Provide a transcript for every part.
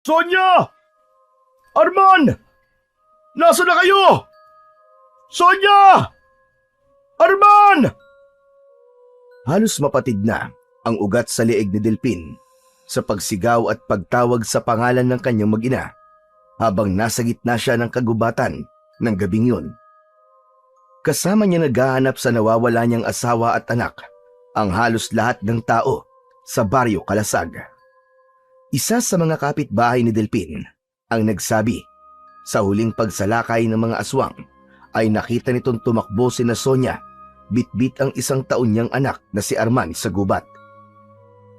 Sonya! Arman! Nasaan na kayo? Sonya! Arman! Halos mapatid na ang ugat sa leeg ni Delphin sa pagsigaw at pagtawag sa pangalan ng kanyang mag-ina habang nasa gitna siya ng kagubatan ng gabing yun. Kasama niya naghahanap sa nawawala niyang asawa at anak ang halos lahat ng tao sa baryo Kalasag. Isa sa mga kapitbahay ni Delphin ang nagsabi sa huling pagsalakay ng mga aswang ay nakita nitong tumakbo sina Sonya bitbit ang 1 taon niyang anak na si Arman sa gubat.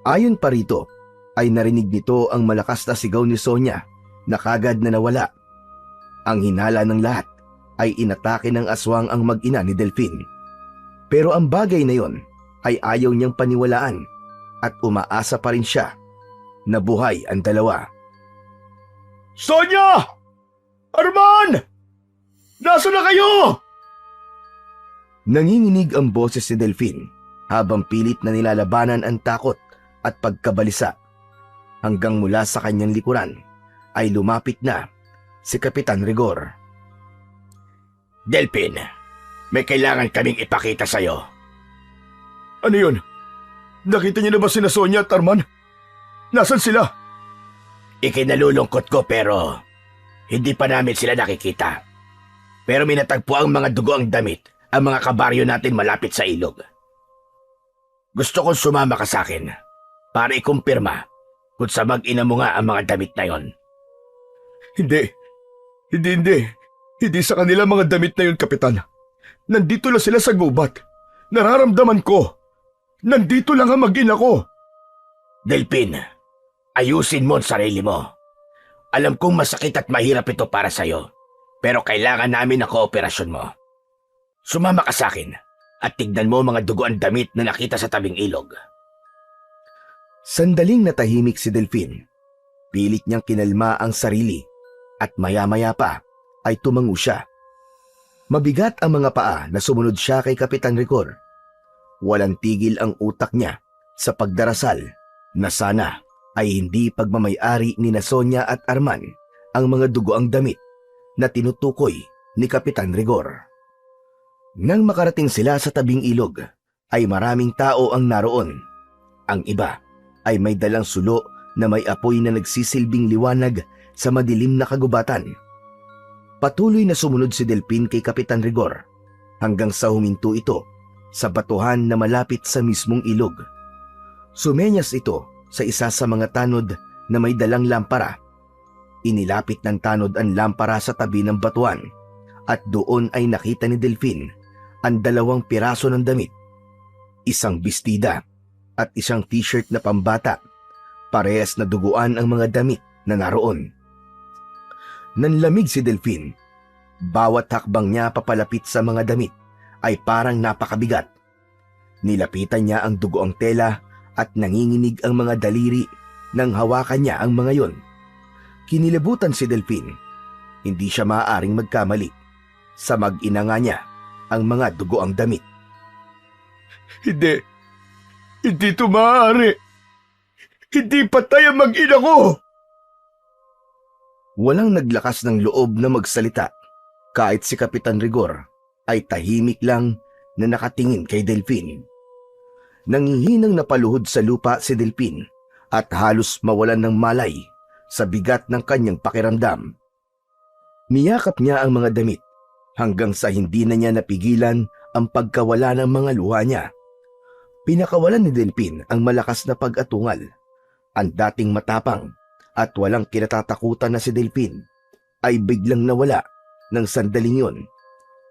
Ayon pa rito ay narinig nito ang malakas na sigaw ni Sonya na kagad na nawala. Ang hinala ng lahat ay inatake ng aswang ang mag-ina ni Delphin. Pero ang bagay na yon ay ayaw niyang paniwalaan at umaasa pa rin siya na buhay ang dalawa. Sonya! Arman! Nasaan na kayo? Nanginginig ang boses ni Delphin habang pilit na nilalabanan ang takot at pagkabalisa. Hanggang mula sa kanyang likuran ay lumapit na si Kapitan Rigor. Delphin, may kailangan kaming ipakita sa'yo. Ano yun? Nakita niyo na ba sina Sonya at Arman? Nasaan sila? Ikinalulungkot ko pero hindi pa namin sila nakikita. Pero may natagpo ang mga dugo ang damit ang mga kabaryo natin malapit sa ilog. Gusto kong sumama ka sa akin para ikumpirma kung sa mag-ina mo nga ang mga damit na yon. Hindi. Hindi sa kanila mga damit na yon, Kapitan. Nandito lang sila sa gubat. Nararamdaman ko. Nandito lang ang mag-ina ko. Delphin, ayusin mo ang sarili mo. Alam kong masakit at mahirap ito para sa'yo, pero kailangan namin ang kooperasyon mo. Sumama ka sa akin at tignan mo mga dugo ang damit na nakita sa tabing ilog. Sandaling natahimik si Delphin. Pilit niyang kinalma ang sarili at maya-maya pa ay tumango siya. Mabigat ang mga paa na sumunod siya kay Kapitan Rigor. Walang tigil ang utak niya sa pagdarasal na sana ay hindi pagmamayari ni Sonya at Arman ang mga dugoang damit na tinutukoy ni Kapitan Rigor. Nang makarating sila sa tabing ilog, ay maraming tao ang naroon. Ang iba ay may dalang sulo na may apoy na nagsisilbing liwanag sa madilim na kagubatan. Patuloy na sumunod si Delphin kay Kapitan Rigor hanggang sa huminto ito sa batuhan na malapit sa mismong ilog. Sumenyas ito sa isa sa mga tanod na may dalang lampara. Inilapit ng tanod ang lampara sa tabi ng batuan at doon ay nakita ni Delphin ang 2 piraso ng damit. Isang bestida at isang t-shirt na pambata. Parehas na duguan ang mga damit na naroon. Nanlamig si Delphin. Bawat hakbang niya papalapit sa mga damit ay parang napakabigat. Nilapitan niya ang dugoang tela at nanginginig ang mga daliri nang hawakan niya ang mga yon. Kinilabutan si Delphin. Hindi siya maaaring magkamali. Sa mag-ina nga niya ang mga dugoang damit. Hindi ito maaari. Hindi patay ang mag-ina ko. Walang naglakas ng loob na magsalita. Kahit si Kapitan Rigor ay tahimik lang na nakatingin kay Delphin. Nangihinang napaluhod sa lupa si Delphin at halos mawalan ng malay sa bigat ng kanyang pakiramdam. Niyakap niya ang mga damit hanggang sa hindi na niya napigilan ang pagkawala ng mga luha niya. Pinakawalan ni Delphin ang malakas na pag-atungal. Ang dating matapang at walang kinatatakutan na si Delphin ay biglang nawala ng sandaling yun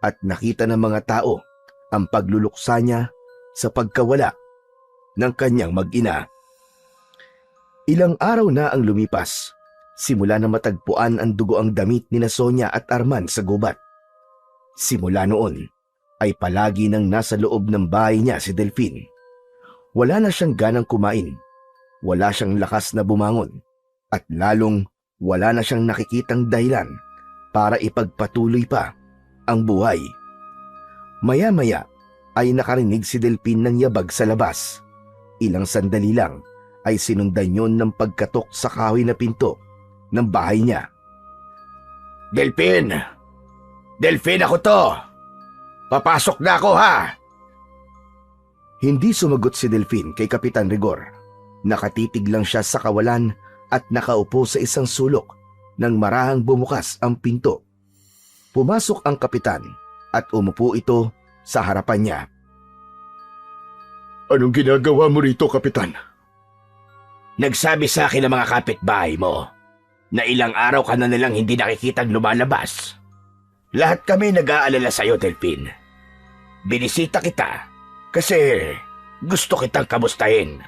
at nakita ng mga tao ang pagluluksa niya sa pagkawala ng kanyang mag-ina. Ilang araw na ang lumipas simula na matagpuan ang dugoang damit ni Sonya at Arman sa gubat. Simula noon ay palagi nang nasa loob ng bahay niya si Delphin. Wala na siyang ganang kumain, wala siyang lakas na bumangon, at lalong wala na siyang nakikitang dahilan para ipagpatuloy pa ang buhay. Maya-maya ay nakarinig si Delphin ng yabag sa labas. Ilang sandali lang ay sinundan yon ng pagkatok sa kahoy na pinto ng bahay niya. Delphin! Delphin, ako to! Papasok na ako, ha! Hindi sumagot si Delphin kay Kapitan Rigor. Nakatitig lang siya sa kawalan at nakaupo sa isang sulok nang marahang bumukas ang pinto. Pumasok ang kapitan at umupo ito sa harapan niya. Anong ginagawa mo rito, Kapitan? Nagsabi sa akin ng mga kapitbahay mo na ilang araw ka na nilang hindi nakikitang lumalabas. Lahat kami nag-aalala sa'yo, Delphin. Binisita kita kasi gusto kitang kamustahin.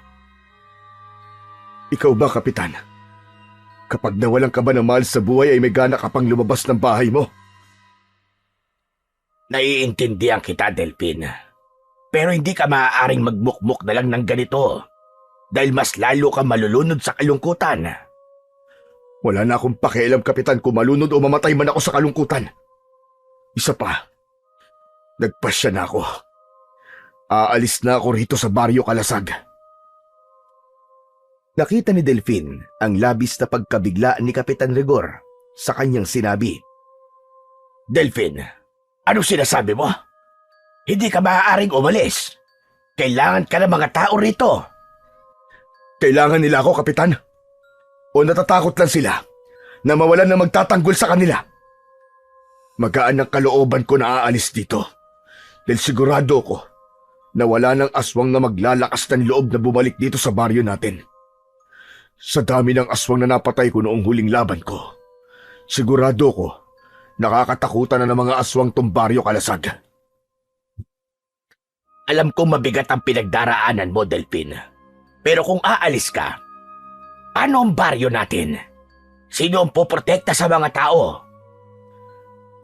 Ikaw ba, Kapitan? Kapag nawalan ka ba ng mahal sa buhay ay may gana ka pang lumabas ng bahay mo? Naiintindihan kita, Delphin. Pero hindi ka maaaring magmukmuk na lang ng ganito dahil mas lalo ka malulunod sa kalungkutan. Wala na akong pakialam, Kapitan, kung malunod o mamatay man ako sa kalungkutan. Isa pa, nagpasya na ako. Aalis na ako rito sa Baryo Kalasag. Nakita ni Delphin ang labis na pagkabigla ni Kapitan Rigor sa kanyang sinabi. Delphin, anong sinasabi mo? Hindi ka maaaring umalis. Kailangan ka ng mga tao rito. Kailangan nila ako, Kapitan? O natatakot lang sila na mawalan na magtatanggol sa kanila? Magaan ang kalooban ko na aalis dito dahil sigurado ko na wala ng aswang na maglalakas ng loob na bumalik dito sa baryo natin. Sa dami ng aswang na napatay ko noong huling laban ko, sigurado ko nakakatakutan na ng mga aswang tong Baryo Kalasag. Alam kong mabigat ang pinagdaraanan mo, Delphin. Pero kung aalis ka, ano ang baryo natin? Sino ang poprotekta sa mga tao?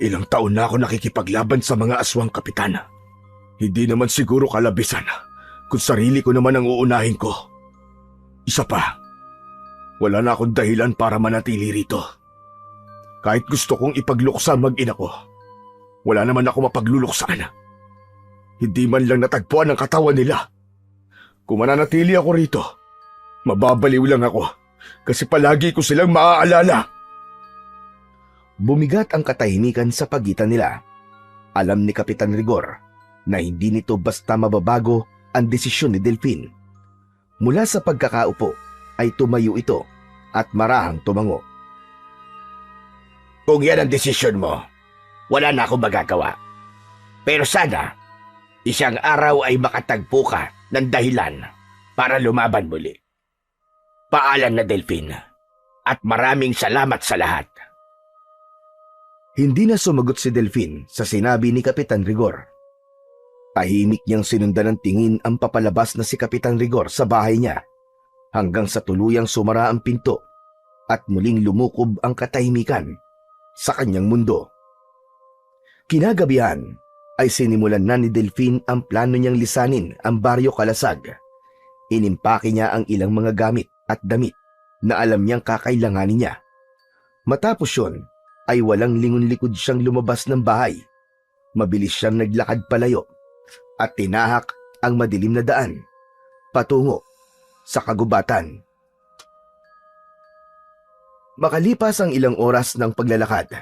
Ilang taon na ako nakikipaglaban sa mga aswang, Kapitan. Hindi naman siguro kalabisan kung sarili ko naman ang uunahin ko. Isa pa, wala na akong dahilan para manatili rito. Kahit gusto kong ipagluksa mag-ina ko, wala naman ako mapagluluksaan. Hindi man lang natagpuan ang katawan nila. Kung mananatili ako rito, mababaliw lang ako kasi palagi ko silang maaalala. Bumigat ang katahimikan sa pagitan nila. Alam ni Kapitan Rigor na hindi nito basta mababago ang desisyon ni Delphin. Mula sa pagkakaupo ay tumayo ito at marahang tumango. Kung yan ang desisyon mo, wala na akong magagawa. Pero sana, isang araw ay makatagpo ka ng dahilan para lumaban muli. Paalam na, Delphin, at maraming salamat sa lahat. Hindi na sumagot si Delphin sa sinabi ni Kapitan Rigor. Tahimik niyang sinundan ng tingin ang papalabas na si Kapitan Rigor sa bahay niya hanggang sa tuluyang sumara ang pinto at muling lumukob ang katahimikan sa kanyang mundo. Kinagabihan ay sinimulan na ni Delphin ang plano niyang lisanin ang Baryo Kalasag. Inimpake niya ang ilang mga gamit at damit na alam niyang kakailanganin niya. Matapos yun, ay walang lingon-likod siyang lumabas ng bahay. Mabilis siyang naglakad palayo at tinahak ang madilim na daan patungo sa kagubatan. Makalipas ang ilang oras ng paglalakad,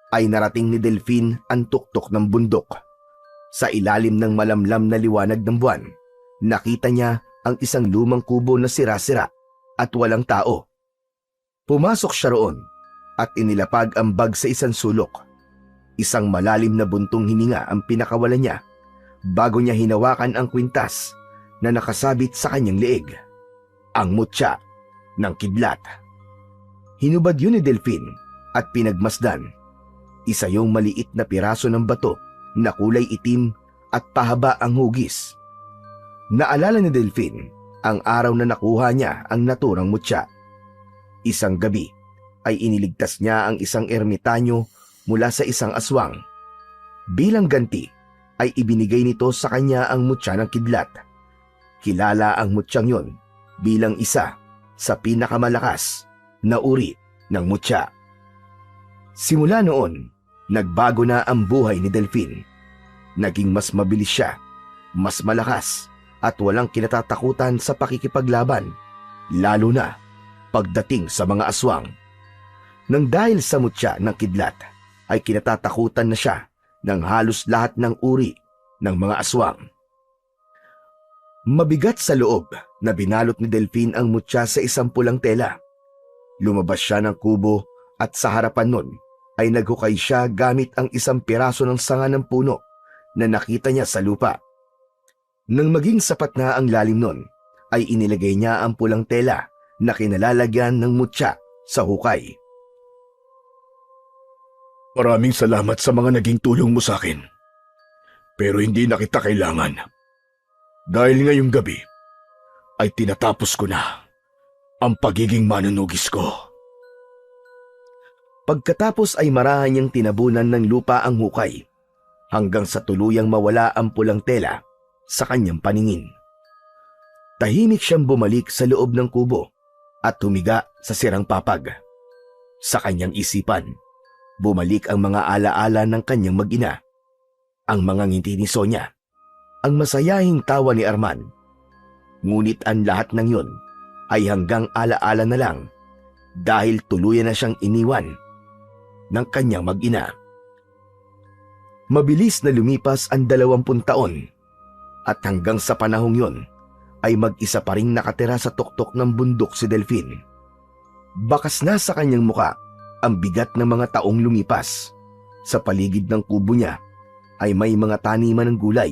ay narating ni Delphin ang tuktok ng bundok. Sa ilalim ng malamlam na liwanag ng buwan, nakita niya ang isang lumang kubo na sira-sira at walang tao. Pumasok siya roon at inilapag ang bag sa isang sulok. Isang malalim na buntong hininga ang pinakawalan niya bago niya hinawakan ang kwintas na nakasabit sa kanyang leeg. Ang mutya ng kidlat. Hinubad yun ni Delphin at pinagmasdan. Isa yung maliit na piraso ng bato na kulay itim at pahaba ang hugis. Naalala ni Delphin ang araw na nakuha niya ang naturang mutya. Isang gabi ay iniligtas niya ang isang ermitanyo mula sa isang aswang. Bilang ganti ay ibinigay nito sa kanya ang mutya ng kidlat. Kilala ang mutyang yon bilang isa sa pinakamalakas na uri ng mutya. Simula noon, nagbago na ang buhay ni Delphin. Naging mas mabilis siya, mas malakas at walang kinatatakutan sa pakikipaglaban, lalo na pagdating sa mga aswang. Nang dahil sa mutya ng kidlat, ay kinatatakutan na siya ng halos lahat ng uri ng mga aswang. Mabigat sa loob na binalot ni Delphine ang mutya sa isang pulang tela. Lumabas siya ng kubo at sa harapan nun ay naghukay siya gamit ang isang piraso ng sanga ng puno na nakita niya sa lupa. Nang maging sapat na ang lalim nun, ay inilagay niya ang pulang tela na kinalalagyan ng mutya sa hukay. Maraming salamat sa mga naging tulong mo sa akin. Pero hindi na kita kailangan. Dahil ngayong gabi ay tinatapos ko na ang pagiging manunugis ko. Pagkatapos ay marahan niyang tinabunan ng lupa ang hukay hanggang sa tuluyang mawala ang pulang tela sa kanyang paningin. Tahimik siyang bumalik sa loob ng kubo at humiga sa sirang papag. Sa kanyang isipan, bumalik ang mga alaala ng kanyang mag-ina, ang mga ngiti ni Sonia, ang masayahing tawa ni Arman. Ngunit ang lahat ng yun ay hanggang alaala na lang dahil tuluyan na siyang iniwan ng kanyang mag-ina. Mabilis na lumipas ang 20 taon at hanggang sa panahong yun ay mag-isa pa ring nakatira sa tuktok ng bundok si Delphine. Bakas na sa kanyang muka ang bigat ng mga taong lumipas. Sa paligid ng kubo niya ay may mga taniman ng gulay.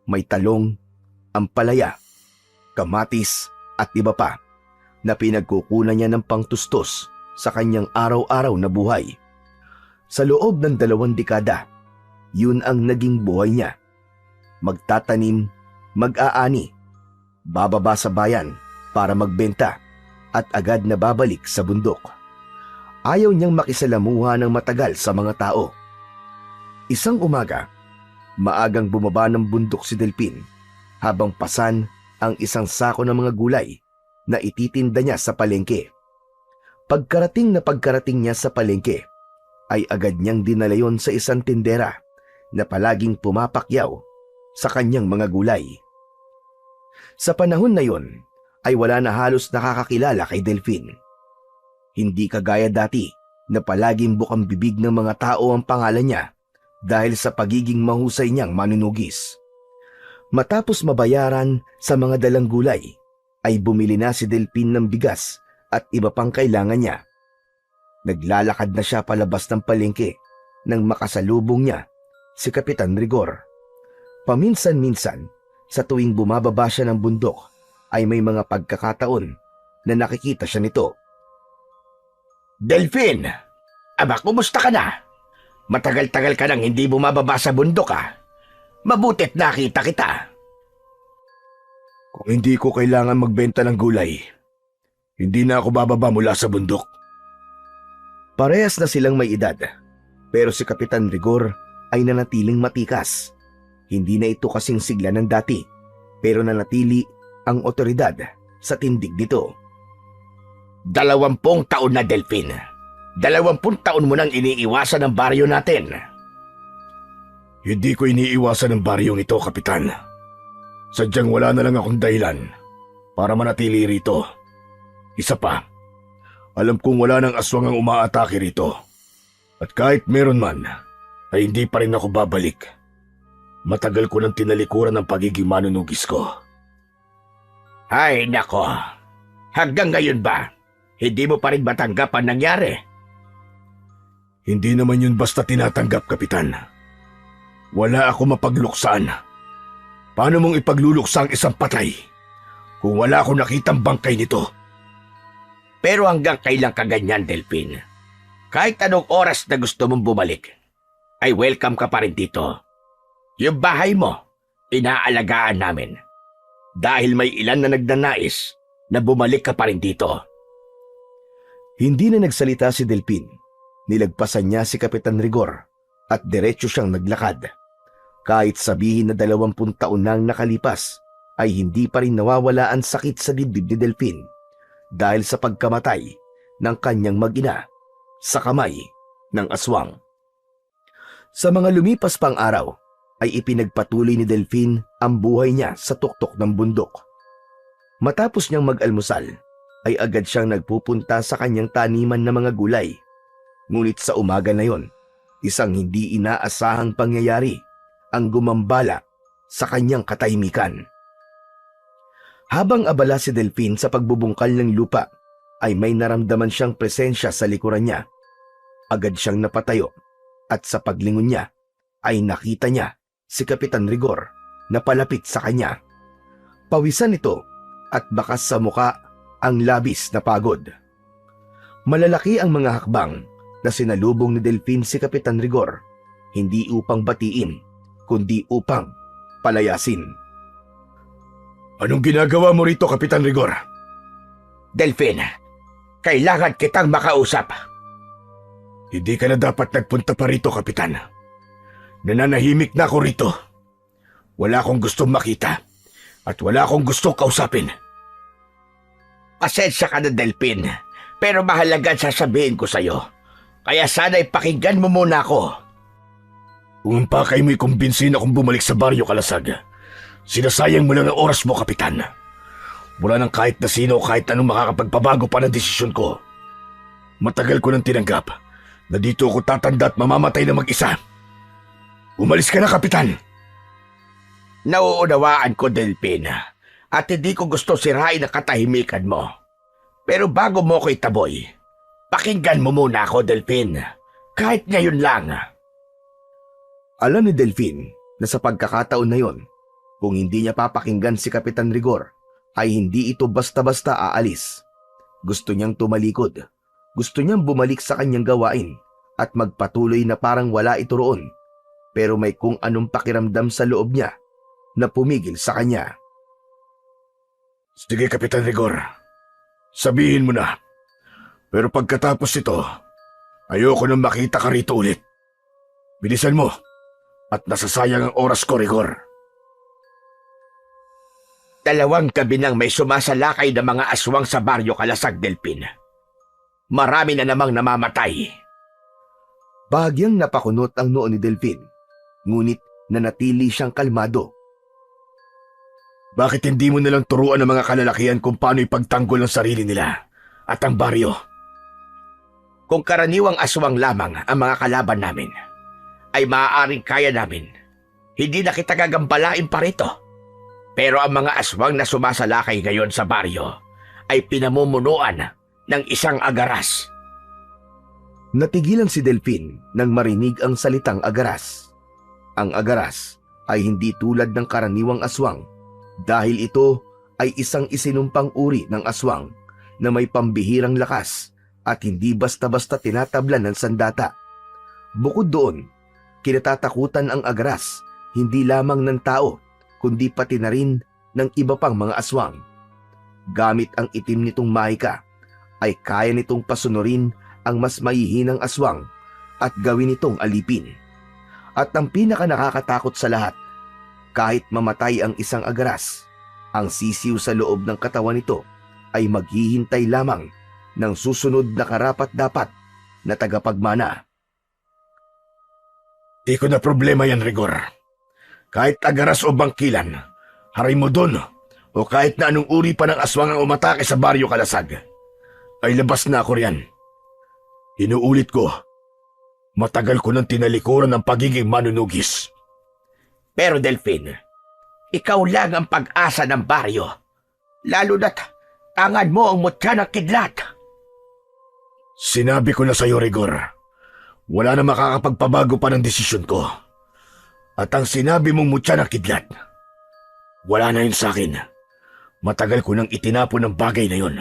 May talong, ampalaya, kamatis at iba pa na pinagkukunan niya ng pangtustos sa kanyang araw-araw na buhay. Sa loob ng 2 dekada, yun ang naging buhay niya. Magtatanim, mag-aani, bababa sa bayan para magbenta at agad na babalik sa bundok. Ayaw niyang makisalamuha ng matagal sa mga tao. Isang umaga, maagang bumaba ng bundok si Delphine habang pasan ang isang sako ng mga gulay na ititinda niya sa palengke. Pagkarating niya sa palengke, ay agad niyang dinala yon sa isang tindera na palaging pumapakyaw sa kanyang mga gulay. Sa panahon na yon, ay wala na halos nakakakilala kay Delphine. Hindi kagaya dati na palaging bukang bibig ng mga tao ang pangalan niya dahil sa pagiging mahusay niyang manunugis. Matapos mabayaran sa mga dalang gulay, ay bumili na si Delphine ng bigas at iba pang kailangan niya. Naglalakad na siya palabas ng palengke nang makasalubong niya si Kapitan Rigor. Paminsan-minsan, sa tuwing bumababa siya ng bundok, ay may mga pagkakataon na nakikita siya nito. Delphine! Aba, kumusta ka na? Matagal-tagal ka nang hindi bumababa sa bundok Mabutit nakita kita. Kung hindi ko kailangan magbenta ng gulay, hindi na ako bababa mula sa bundok. Parehas na silang may edad, pero si Kapitan Rigor ay nanatiling matikas. Hindi na ito kasing sigla ng dati, pero nanatili ang otoridad sa tindig nito. 20 taon na, Delphine. 20 taon mo nang iniiwasan ang baryo natin. Hindi ko iniiwasan ang baryong ito, Kapitan. Sadyang wala na lang akong dahilan para manatili rito. Isa pa, alam kong wala nang aswang ang umaatake rito. At kahit meron man, ay hindi pa rin ako babalik. Matagal ko nang tinalikuran ang pagiging manunugis ko. Ay, nako. Hanggang ngayon ba? Hindi mo pa rin matanggap ang nangyari? Hindi naman yun basta tinatanggap, Kapitan. Wala ako mapagluksaan. Paano mong ipagluluksa ang isang patay kung wala akong nakitang bangkay nito? Pero hanggang kailan ka ganyan, Delphine? Kahit anong oras na gusto mong bumalik, ay welcome ka pa rin dito. Yung bahay mo, inaalagaan namin. Dahil may ilan na nagnanais na bumalik ka pa rin dito. Hindi na nagsalita si Delphine. Nilagpasan niya si Kapitan Rigor at diretso siyang naglakad. Kahit sabihin na 20 taon nang nakalipas, ay hindi pa rin nawawala ang sakit sa dibdib ni Delphine dahil sa pagkamatay ng kanyang mag-ina sa kamay ng aswang. Sa mga lumipas pang araw, ay ipinagpatuloy ni Delphine ang buhay niya sa tuktok ng bundok. Matapos niyang mag-almusal, ay agad siyang nagpupunta sa kanyang taniman na mga gulay Ngunit sa umaga na yon, isang hindi inaasahang pangyayari ang gumambala sa kanyang katahimikan. Habang abala si Delphine sa pagbubungkal ng lupa, ay may naramdaman siyang presensya sa likuran niya. Agad siyang napatayo at sa paglingon niya ay nakita niya si Kapitan Rigor na palapit sa kanya. Pawisan ito at bakas sa muka ang labis na pagod. Malalaki ang mga hakbang na sinalubong ni Delphine si Kapitan Rigor, hindi upang batiin, kundi upang palayasin. Anong ginagawa mo rito, Kapitan Rigor? Delphine, kailangan kitang makausap. Hindi ka na dapat nagpunta pa rito, Kapitan. Nananahimik na ako rito. Wala akong gustong makita at wala akong gustong kausapin. Pasensya ka na, Delphine, pero mahalaga sasabihin ko sa'yo. Kaya sana'y pakinggan mo muna ako. Kung pakay mo'y kumbinsin akong bumalik sa Baryo Kalasag, sinasayang mo lang ang oras mo, Kapitan. Wala nang kahit na sino o kahit anong makakapagpabago pa ng desisyon ko. Matagal ko nang tinanggap na dito ako tatanda at mamamatay na mag-isa. Umalis ka na, Kapitan. Nauunawaan ko, Delphine, at hindi ko gusto sirain ang katahimikan mo. Pero bago mo ko itaboy, pakinggan mo muna ako, Delphine. Kahit ngayon lang. Alam ni Delphine na sa pagkakataon na yon, kung hindi niya papakinggan si Kapitan Rigor, ay hindi ito basta-basta aalis. Gusto niyang tumalikod. Gusto niyang bumalik sa kanyang gawain at magpatuloy na parang wala ito roon. Pero may kung anong pakiramdam sa loob niya na pumigil sa kanya. Sige, Kapitan Rigor. Sabihin mo na. Pero pagkatapos ito, ayoko nang makita ka rito ulit. Bilisan mo at nasasayang ang oras ko, Rigor. 2 gabi nang may sumasalakay na mga aswang sa Baryo Kalasag, Delphine. Marami na namang namamatay. Bahagyang napakunot ang noo ni Delphine, ngunit nanatili siyang kalmado. Bakit hindi mo nalang turuan ng mga kalalakihan kung paano ipagtanggol ang sarili nila at ang baryo? Kung karaniwang aswang lamang ang mga kalaban namin, ay maaaring kaya namin. Hindi na kita gagambalain pa rito. Pero ang mga aswang na sumasalakay ngayon sa baryo ay pinamumunuan ng isang agaras. Natigilan si Delphine nang marinig ang salitang agaras. Ang agaras ay hindi tulad ng karaniwang aswang dahil ito ay isang isinumpang uri ng aswang na may pambihirang lakas at hindi basta-basta tinatablan ng sandata. Bukod doon, kinatatakutan ang agaras hindi lamang ng tao kundi pati na rin ng iba pang mga aswang. Gamit ang itim nitong mahika, ay kaya nitong pasunurin ang mas mahihinang aswang at gawin itong alipin. At ang pinaka nakakatakot sa lahat, kahit mamatay ang isang agaras, ang sisiw sa loob ng katawan nito ay maghihintay lamang ng susunod na karapat-dapat na tagapagmana. Di ko na problema yan, Rigor. Kahit agaras o bangkilan, haray mo doon, o kahit na anong uri pa ng aswang ang umatake sa Baryo Kalasag, ay labas na ako riyan. Inuulit ko, matagal ko nang tinalikuran ng pagiging manunugis. Pero Delphine, ikaw lang ang pag-asa ng baryo. Lalo na't tangan mo ang mutya ng kidlat. Sinabi ko na sa'yo, Rigor, wala na makakapagpabago pa ng desisyon ko. At ang sinabi mong mutya ng kidlat, wala na yun sa akin. Matagal ko nang itinapon ng bagay na yun.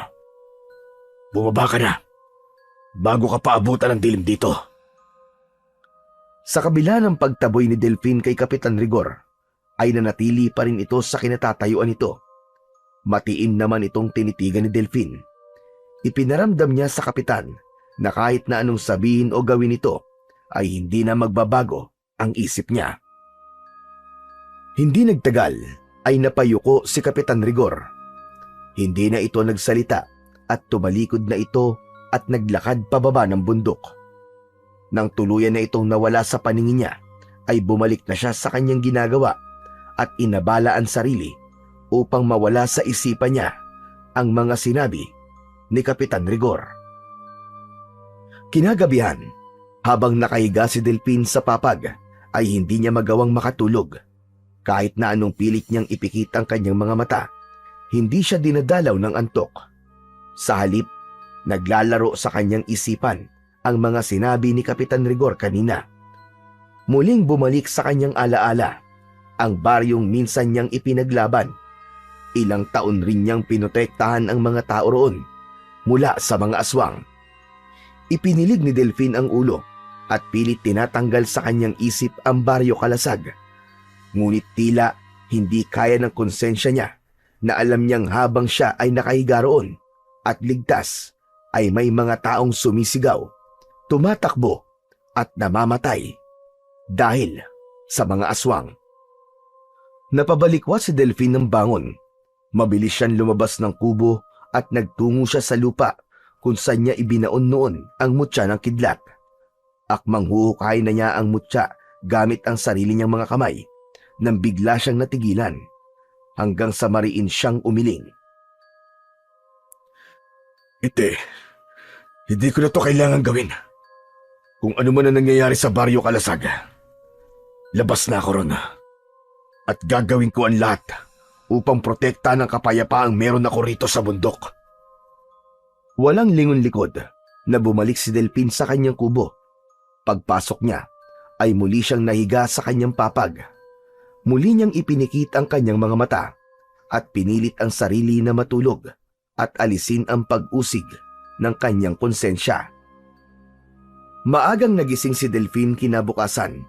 Bumaba ka na, bago ka paabutan ng dilim dito. Sa kabila ng pagtaboy ni Delphine kay Kapitan Rigor, ay nanatili pa rin ito sa kinatatayuan nito. Matiin naman itong tinitigan ni Delphine. Ipinaramdam niya sa kapitan na kahit na anong sabihin o gawin ito, ay hindi na magbabago ang isip niya. Hindi nagtagal ay napayuko si Kapitan Rigor. Hindi na ito nagsalita at tumalikod na ito at naglakad pababa ng bundok. Nang tuluyan na itong nawala sa paningin niya, ay bumalik na siya sa kanyang ginagawa at inabala ang sarili upang mawala sa isipan niya ang mga sinabi ni Kapitan Rigor. Kinagabihan, Habang nakahiga si Delphin sa papag, ay hindi niya magawang makatulog. Kahit na anong pilit niyang ipikit ang kanyang mga mata, hindi siya dinadalaw ng antok. Sa halip, naglalaro sa kanyang isipan ang mga sinabi ni Kapitan Rigor kanina. Muling bumalik sa kanyang alaala ang baryong minsan niyang ipinaglaban. Ilang taon rin niyang pinotektahan ang mga tao roon mula sa mga aswang. Ipinilig ni Delphin ang ulo at pilit tinatanggal sa kanyang isip ang Baryo Kalasag. Ngunit tila hindi kaya ng konsensya niya na alam niyang habang siya ay nakahiga roon at ligtas ay may mga taong sumisigaw, tumatakbo at namamatay dahil sa mga aswang. Napabalikwat si Delphin ng bangon. Mabilis siyang lumabas ng kubo at nagtungo siya sa lupa kung saan niya ibinaon noon ang mutya ng kidlat. Akmang huhukay na niya ang mutya gamit ang sarili niyang mga kamay nang bigla siyang natigilan hanggang sa mariin siyang umiling. Hindi ko na to kailangan gawin. Kung ano man ang nangyayari sa Baryo Kalasag, labas na ako ron. At gagawin ko ang lahat upang protektahan ang kapayapaang meron ako rito sa bundok. Walang lingon-likod na bumalik si Delphin sa kanyang kubo. Pagpasok niya ay muli siyang nahiga sa kanyang papag. Muli niyang ipinikit ang kanyang mga mata at pinilit ang sarili na matulog at alisin ang pag-usig ng kanyang konsensya. Maagang nagising si Delphin kinabukasan.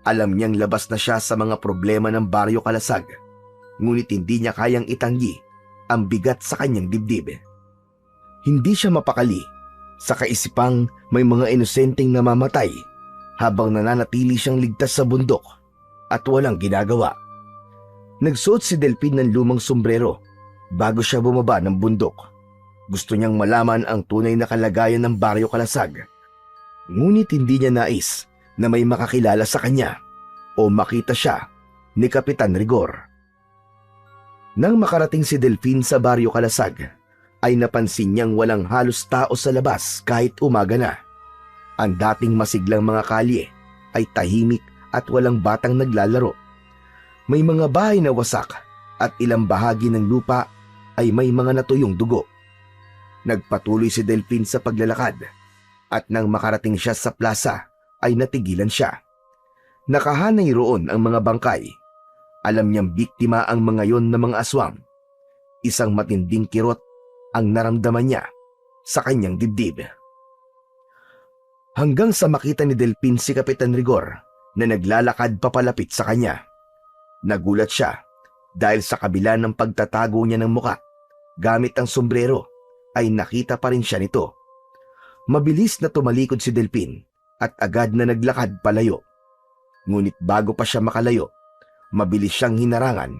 Alam niyang labas na siya sa mga problema ng Baryo Kalasag, ngunit hindi niya kayang itanggi ang bigat sa kanyang dibdib. Hindi siya mapakali sa kaisipang may mga inosenteng namamatay habang nananatili siyang ligtas sa bundok at walang ginagawa. Nagsuot si Delphin ng lumang sombrero bago siya bumaba ng bundok. Gusto niyang malaman ang tunay na kalagayan ng Baryo Kalasag. Ngunit hindi niya nais na may makakilala sa kanya o makita siya ni Kapitan Rigor. Nang makarating si Delphin sa Baryo Kalasag, ay napansin niyang walang halos tao sa labas kahit umaga na. Ang dating masiglang mga kalye ay tahimik at walang batang naglalaro. May mga bahay na wasak at ilang bahagi ng lupa ay may mga natuyong dugo. Nagpatuloy si Delphin sa paglalakad at nang makarating siya sa plaza ay natigilan siya. Nakahanay roon ang mga bangkay. Alam niyang biktima ang mga yon ng mga aswang. Isang matinding kirot ang naramdaman niya sa kanyang dibdib. Hanggang sa makita ni Delphin si Kapitan Rigor na naglalakad papalapit sa kanya. Nagulat siya dahil sa kabila ng pagtatago niya ng muka gamit ang sombrero ay nakita pa rin siya nito. Mabilis na tumalikod si Delphin at agad na naglakad palayo. Ngunit bago pa siya makalayo, mabilis siyang hinarangan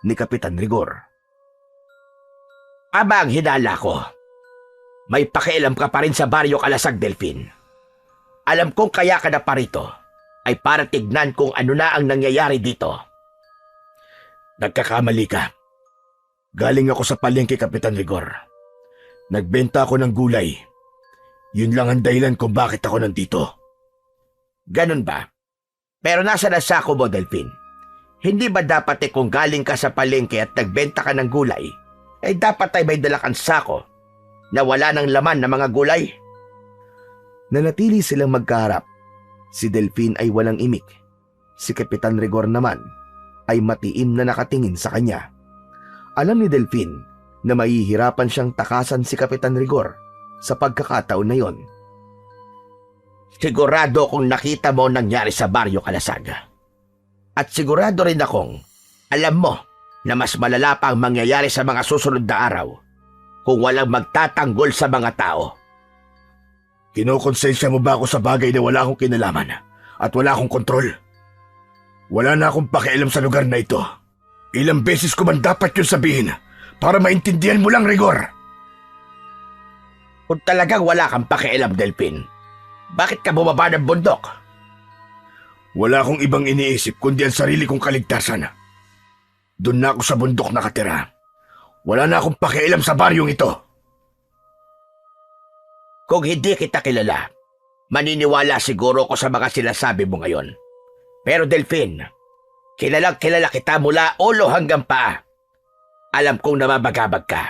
ni Kapitan Rigor. Abang hinala ko. May pakialam ka pa rin sa Baryo Kalasag, Delphin. Alam kong kaya ka na parito ay para tignan kung ano na ang nangyayari dito. Nagkakamali ka. Galing ako sa palengke, Kapitan Rigor. Nagbenta ako ng gulay. Yun lang ang dahilan kung bakit ako nandito. Ganun ba? Pero nasa na sako mo, Delphin? Hindi ba dapat kung galing ka sa palengke at nagbenta ka ng gulay, ay dapat ay may dala kang sako na wala ng laman na mga gulay? Nanatili silang magkaharap. Si Delphin ay walang imik. Si Kapitan Rigor naman ay matiim na nakatingin sa kanya. Alam ni Delphin na mahihirapan siyang takasan si Kapitan Rigor sa pagkakataon na yon. Sigurado kung nakita mo nangyari sa Baryo Kalasag. At sigurado rin akong alam mo na mas malala pa ang mangyayari sa mga susunod na araw kung walang magtatanggol sa mga tao. Kinokonsensya mo ba ako sa bagay na wala akong kinalaman at wala akong kontrol? Wala na akong pakialam sa lugar na ito. Ilang beses ko man dapat yun sabihin para maintindihan mo lang, Rigor. Kung talagang wala kang pakialam, Delphin, bakit ka bumaba ng bundok? Wala akong ibang iniisip kundi ang sarili kong kaligtasan. Doon na ako sa bundok nakatira. Wala na akong pakialam sa baryong ito. Kung hindi kita kilala, Maniniwala siguro ko sa mga sinasabi mo ngayon. Pero Delphine, kilalang kilala kita mula ulo hanggang paa. Alam kong nababagabag ka.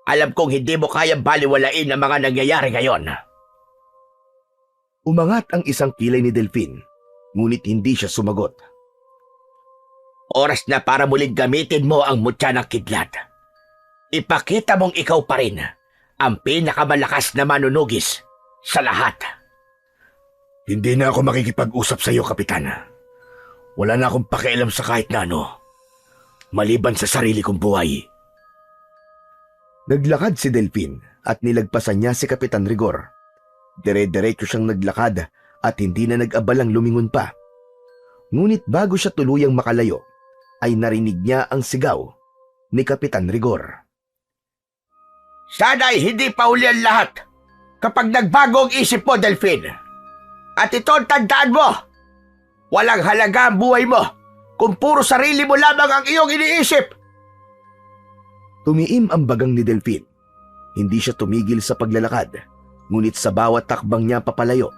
Alam kong hindi mo kayang baliwalain ang mga nangyayari ngayon. Umangat ang isang kilay ni Delphine, ngunit hindi siya sumagot. Oras na para muling gamitin mo ang mutya ng kidlat. Ipakita mong ikaw pa rin ang pinakamalakas na manunugis sa lahat. Hindi na ako makikipag-usap sa iyo, Kapitan. Wala na akong pakialam sa kahit na ano, maliban sa sarili kong buhay. Naglakad si Delphine at nilagpasan niya si Kapitan Rigor. Dire-diretso siyang naglakad at hindi na nag-abalang lumingon pa. Ngunit bago siya tuluyang makalayo, ay narinig niya ang sigaw ni Kapitan Rigor. Sana'y hindi pa uli ang lahat kapag nagbago ang isip mo, Delphine. At ito ang tandaan mo. Walang halaga ang buhay mo kung puro sarili mo lamang ang iyong iniisip. Tumiim ang bagang ni Delphine. Hindi siya tumigil sa paglalakad, ngunit sa bawat takbang niya papalayo,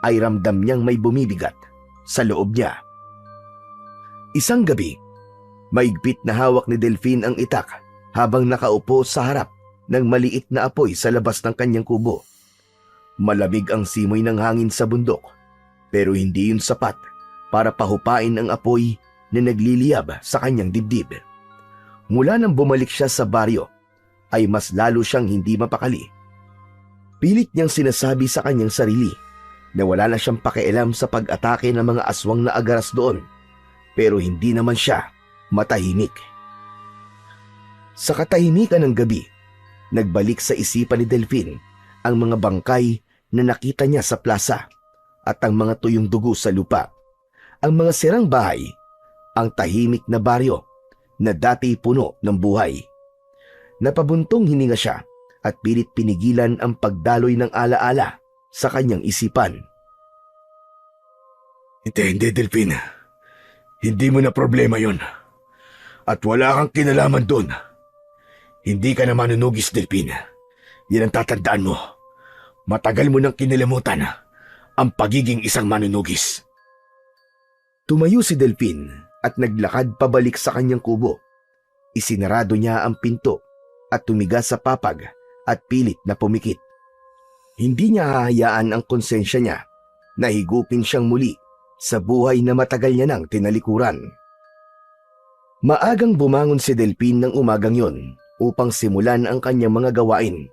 ay ramdam niyang may bumibigat sa loob niya. Isang gabi, maigpit na hawak ni Delphine ang itak habang nakaupo sa harap ng maliit na apoy sa labas ng kanyang kubo. Malamig ang simoy ng hangin sa bundok, pero hindi yun sapat para pahupain ang apoy na nagliliyab sa kanyang dibdib. Mula nang bumalik siya sa baryo, ay mas lalo siyang hindi mapakali. Pilit niyang sinasabi sa kanyang sarili na wala na siyang pakialam sa pag-atake ng mga aswang na agaras doon, pero hindi naman siya matahimik. Sa katahimikan ng gabi, nagbalik sa isipan ni Delphine ang mga bangkay na nakita niya sa plaza at ang mga tuyong dugo sa lupa, ang mga sirang bahay, ang tahimik na baryo na dati puno ng buhay. Napabuntong hininga siya at pilit pinigilan ang pagdaloy ng alaala sa kanyang isipan. Hindi, Delphine. Hindi mo na problema yon. At wala kang kinalaman doon. Hindi ka na manunugis, Delphine. Yan ang tatandaan mo. Matagal mo nang kinalimutan ang pagiging isang manunugis. Tumayo si Delphine at naglakad pabalik sa kanyang kubo. Isinarado niya ang pinto at tumigas sa papag at pilit na pumikit. Hindi niya hahayaan ang konsensya niya na higupin siyang muli sa buhay na matagal niya nang tinalikuran. Maagang bumangon si Delphine ng umagang yon upang simulan ang kanyang mga gawain.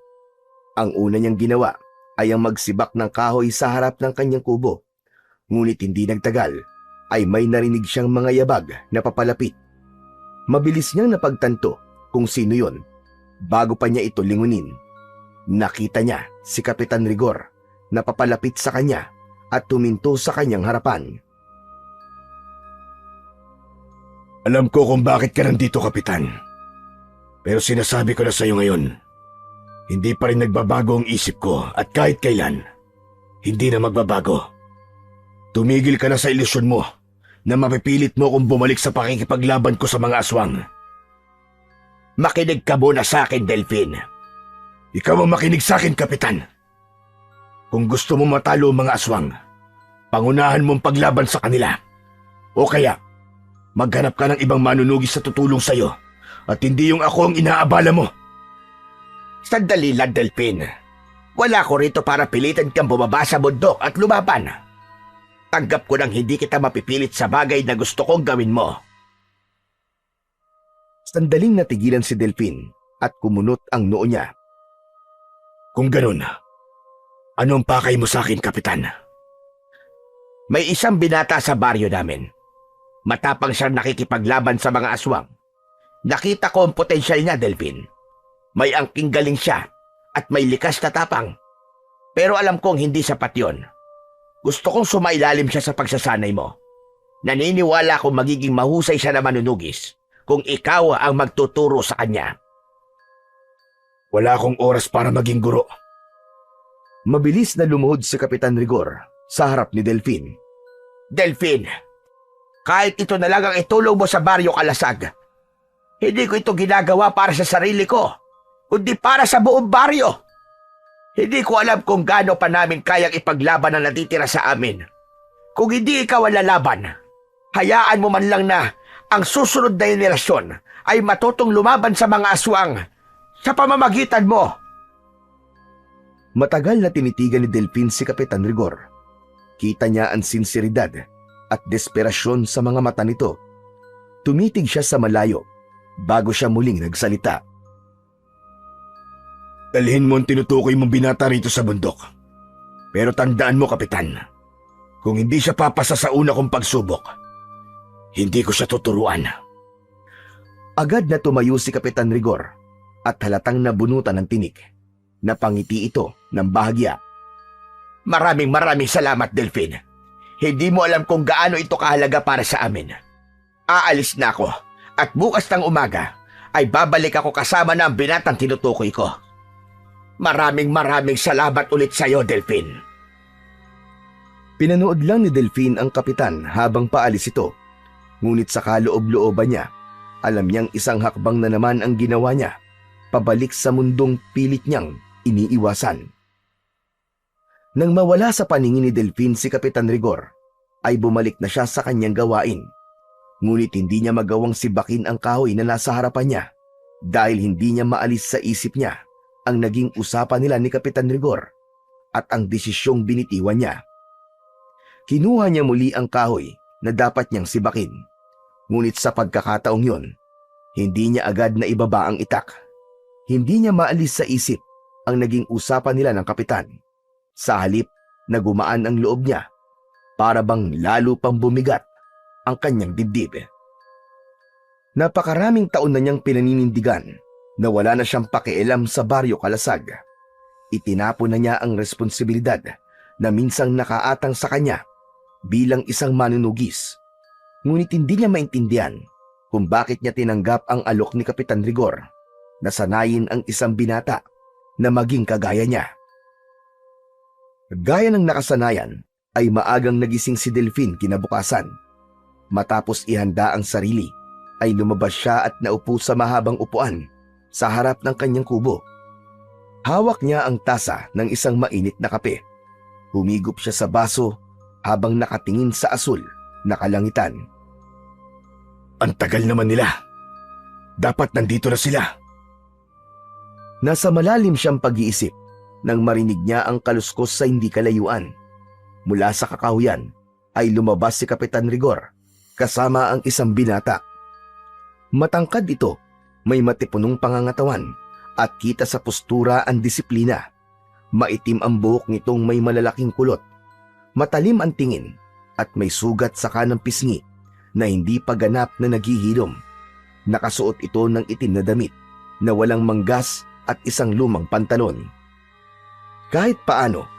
Ang una niyang ginawa ay ang magsibak ng kahoy sa harap ng kanyang kubo. Ngunit hindi nagtagal ay may narinig siyang mga yabag na papalapit. Mabilis niyang napagtanto kung sino yon. Bago pa niya ito lingunin, nakita niya si Kapitan Rigor na papalapit sa kanya at tuminto sa kanyang harapan. Alam ko kung bakit ka nandito, Kapitan. Pero sinasabi ko na sa iyo ngayon, hindi pa rin nagbabago ang isip ko at kahit kailan, hindi na magbabago. Tumigil ka na sa ilusyon mo na mapipilit mo kung bumalik sa pakikipaglaban ko sa mga aswang. Makinig ka muna sa akin, Delphine. Ikaw ang makinig sa akin, Kapitan. Kung gusto mo matalo ang mga aswang, pangunahan mong paglaban sa kanila. O kaya, maghanap ka ng ibang manunugis sa tutulong sa'yo at hindi yung ako ang inaabala mo. Sandali lang, Delphine. Wala ko rito para pilitan kang bumaba sa bundok at lumaban. Tanggap ko nang hindi kita mapipilit sa bagay na gusto kong gawin mo. Sandaling natigilan si Delphine at kumunot ang noo niya. Kung ganun, anong pakay mo sa akin, Kapitan? May isang binata sa baryo namin. Matapang siyang nakikipaglaban sa mga aswang. Nakita ko ang potensyal niya, Delphine. May angking galing siya at may likas na tapang. Pero alam kong hindi sapat yon. Gusto kong sumailalim siya sa pagsasanay mo. Naniniwala akong magiging mahusay siya na manunugis kung ikaw ang magtuturo sa kanya. Wala akong oras para maging guro. Mabilis na lumuhod si Kapitan Rigor sa harap ni Delphine. Delphine, kahit ito na lang ang itulong mo sa baryo Kalasag, hindi ko ito ginagawa para sa sarili ko, kundi para sa buong baryo. Hindi ko alam kung gaano pa namin kayang ipaglaban ang natitira sa amin. Kung hindi ikaw ang lalaban, hayaan mo man lang na ang susunod na henerasyon ay matutong lumaban sa mga aswang sa pamamagitan mo. Matagal na tinitigan ni Delfin si Kapitan Rigor. Kita niya ang sinseridad at desperasyon sa mga mata nito. Tumitig siya sa malayo bago siya muling nagsalita. Dalhin mo ang tinutukoy mong binata rito sa bundok. Pero tandaan mo, Kapitan, kung hindi siya papasa sa una kong pagsubok, hindi ko siya tuturuan. Agad na tumayo si Kapitan Rigor at halatang nabunutan ng tinik. Napangiti ito ng bahagya. Maraming salamat, Delfin. Hindi mo alam kung gaano ito kahalaga para sa amin. Aalis na ako at bukas ng umaga ay babalik ako kasama na ang binatang tinutukoy ko. Maraming salamat ulit sa iyo, Delfin. Pinanood lang ni Delfin ang kapitan habang paalis ito. Ngunit sa kaloob-looban niya, alam niyang isang hakbang na naman ang ginawa niya, pabalik sa mundong pilit niyang iniiwasan. Nang mawala sa paningin ni Delfin si Kapitan Rigor, ay bumalik na siya sa kanyang gawain. Ngunit hindi niya magawang sibakin ang kahoy na nasa harapan niya dahil hindi niya maalis sa isip niya ang naging usapan nila ni Kapitan Rigor at ang desisyong binitiwan niya. Kinuha niya muli ang kahoy na dapat niyang sibakin. Ngunit sa pagkakataong yun, hindi niya agad na ibaba ang itak. Hindi niya maalis sa isip ang naging usapan nila ng kapitan. Sa halip na gumaan ang loob niya, para bang lalo pang bumigat ang kanyang dibdib. Napakaraming taon na niyang pinaninindigan na wala na siyang pakialam sa Baryo Kalasag. Itinapon na niya ang responsibilidad na minsang nakaatang sa kanya bilang isang manunugis. Ngunit hindi niya maintindihan kung bakit niya tinanggap ang alok ni Kapitan Rigor na sanayin ang isang binata na maging kagaya niya. Gaya ng nakasanayan ay maagang nagising si Delfin kinabukasan. Matapos ihanda ang sarili ay lumabas siya at naupo sa mahabang upuan sa harap ng kanyang kubo. Hawak niya ang tasa ng isang mainit na kape. Humigop siya sa baso habang nakatingin sa asul na kalangitan. Ang tagal naman nila. Dapat nandito na sila. Nasa malalim siyang pag-iisip nang marinig niya ang kaluskos sa hindi kalayuan. Mula sa kakahuyan ay lumabas si Kapitan Rigor kasama ang isang binata. Matangkad ito, may matipunong pangangatawan at kita sa postura ang disiplina. Maitim ang buhok nitong may malalaking kulot. Matalim ang tingin at may sugat sa kanang pisngi na hindi pa ganap na naghihilom. Nakasuot ito ng itim na damit na walang manggas at isang lumang pantalon. Kahit paano,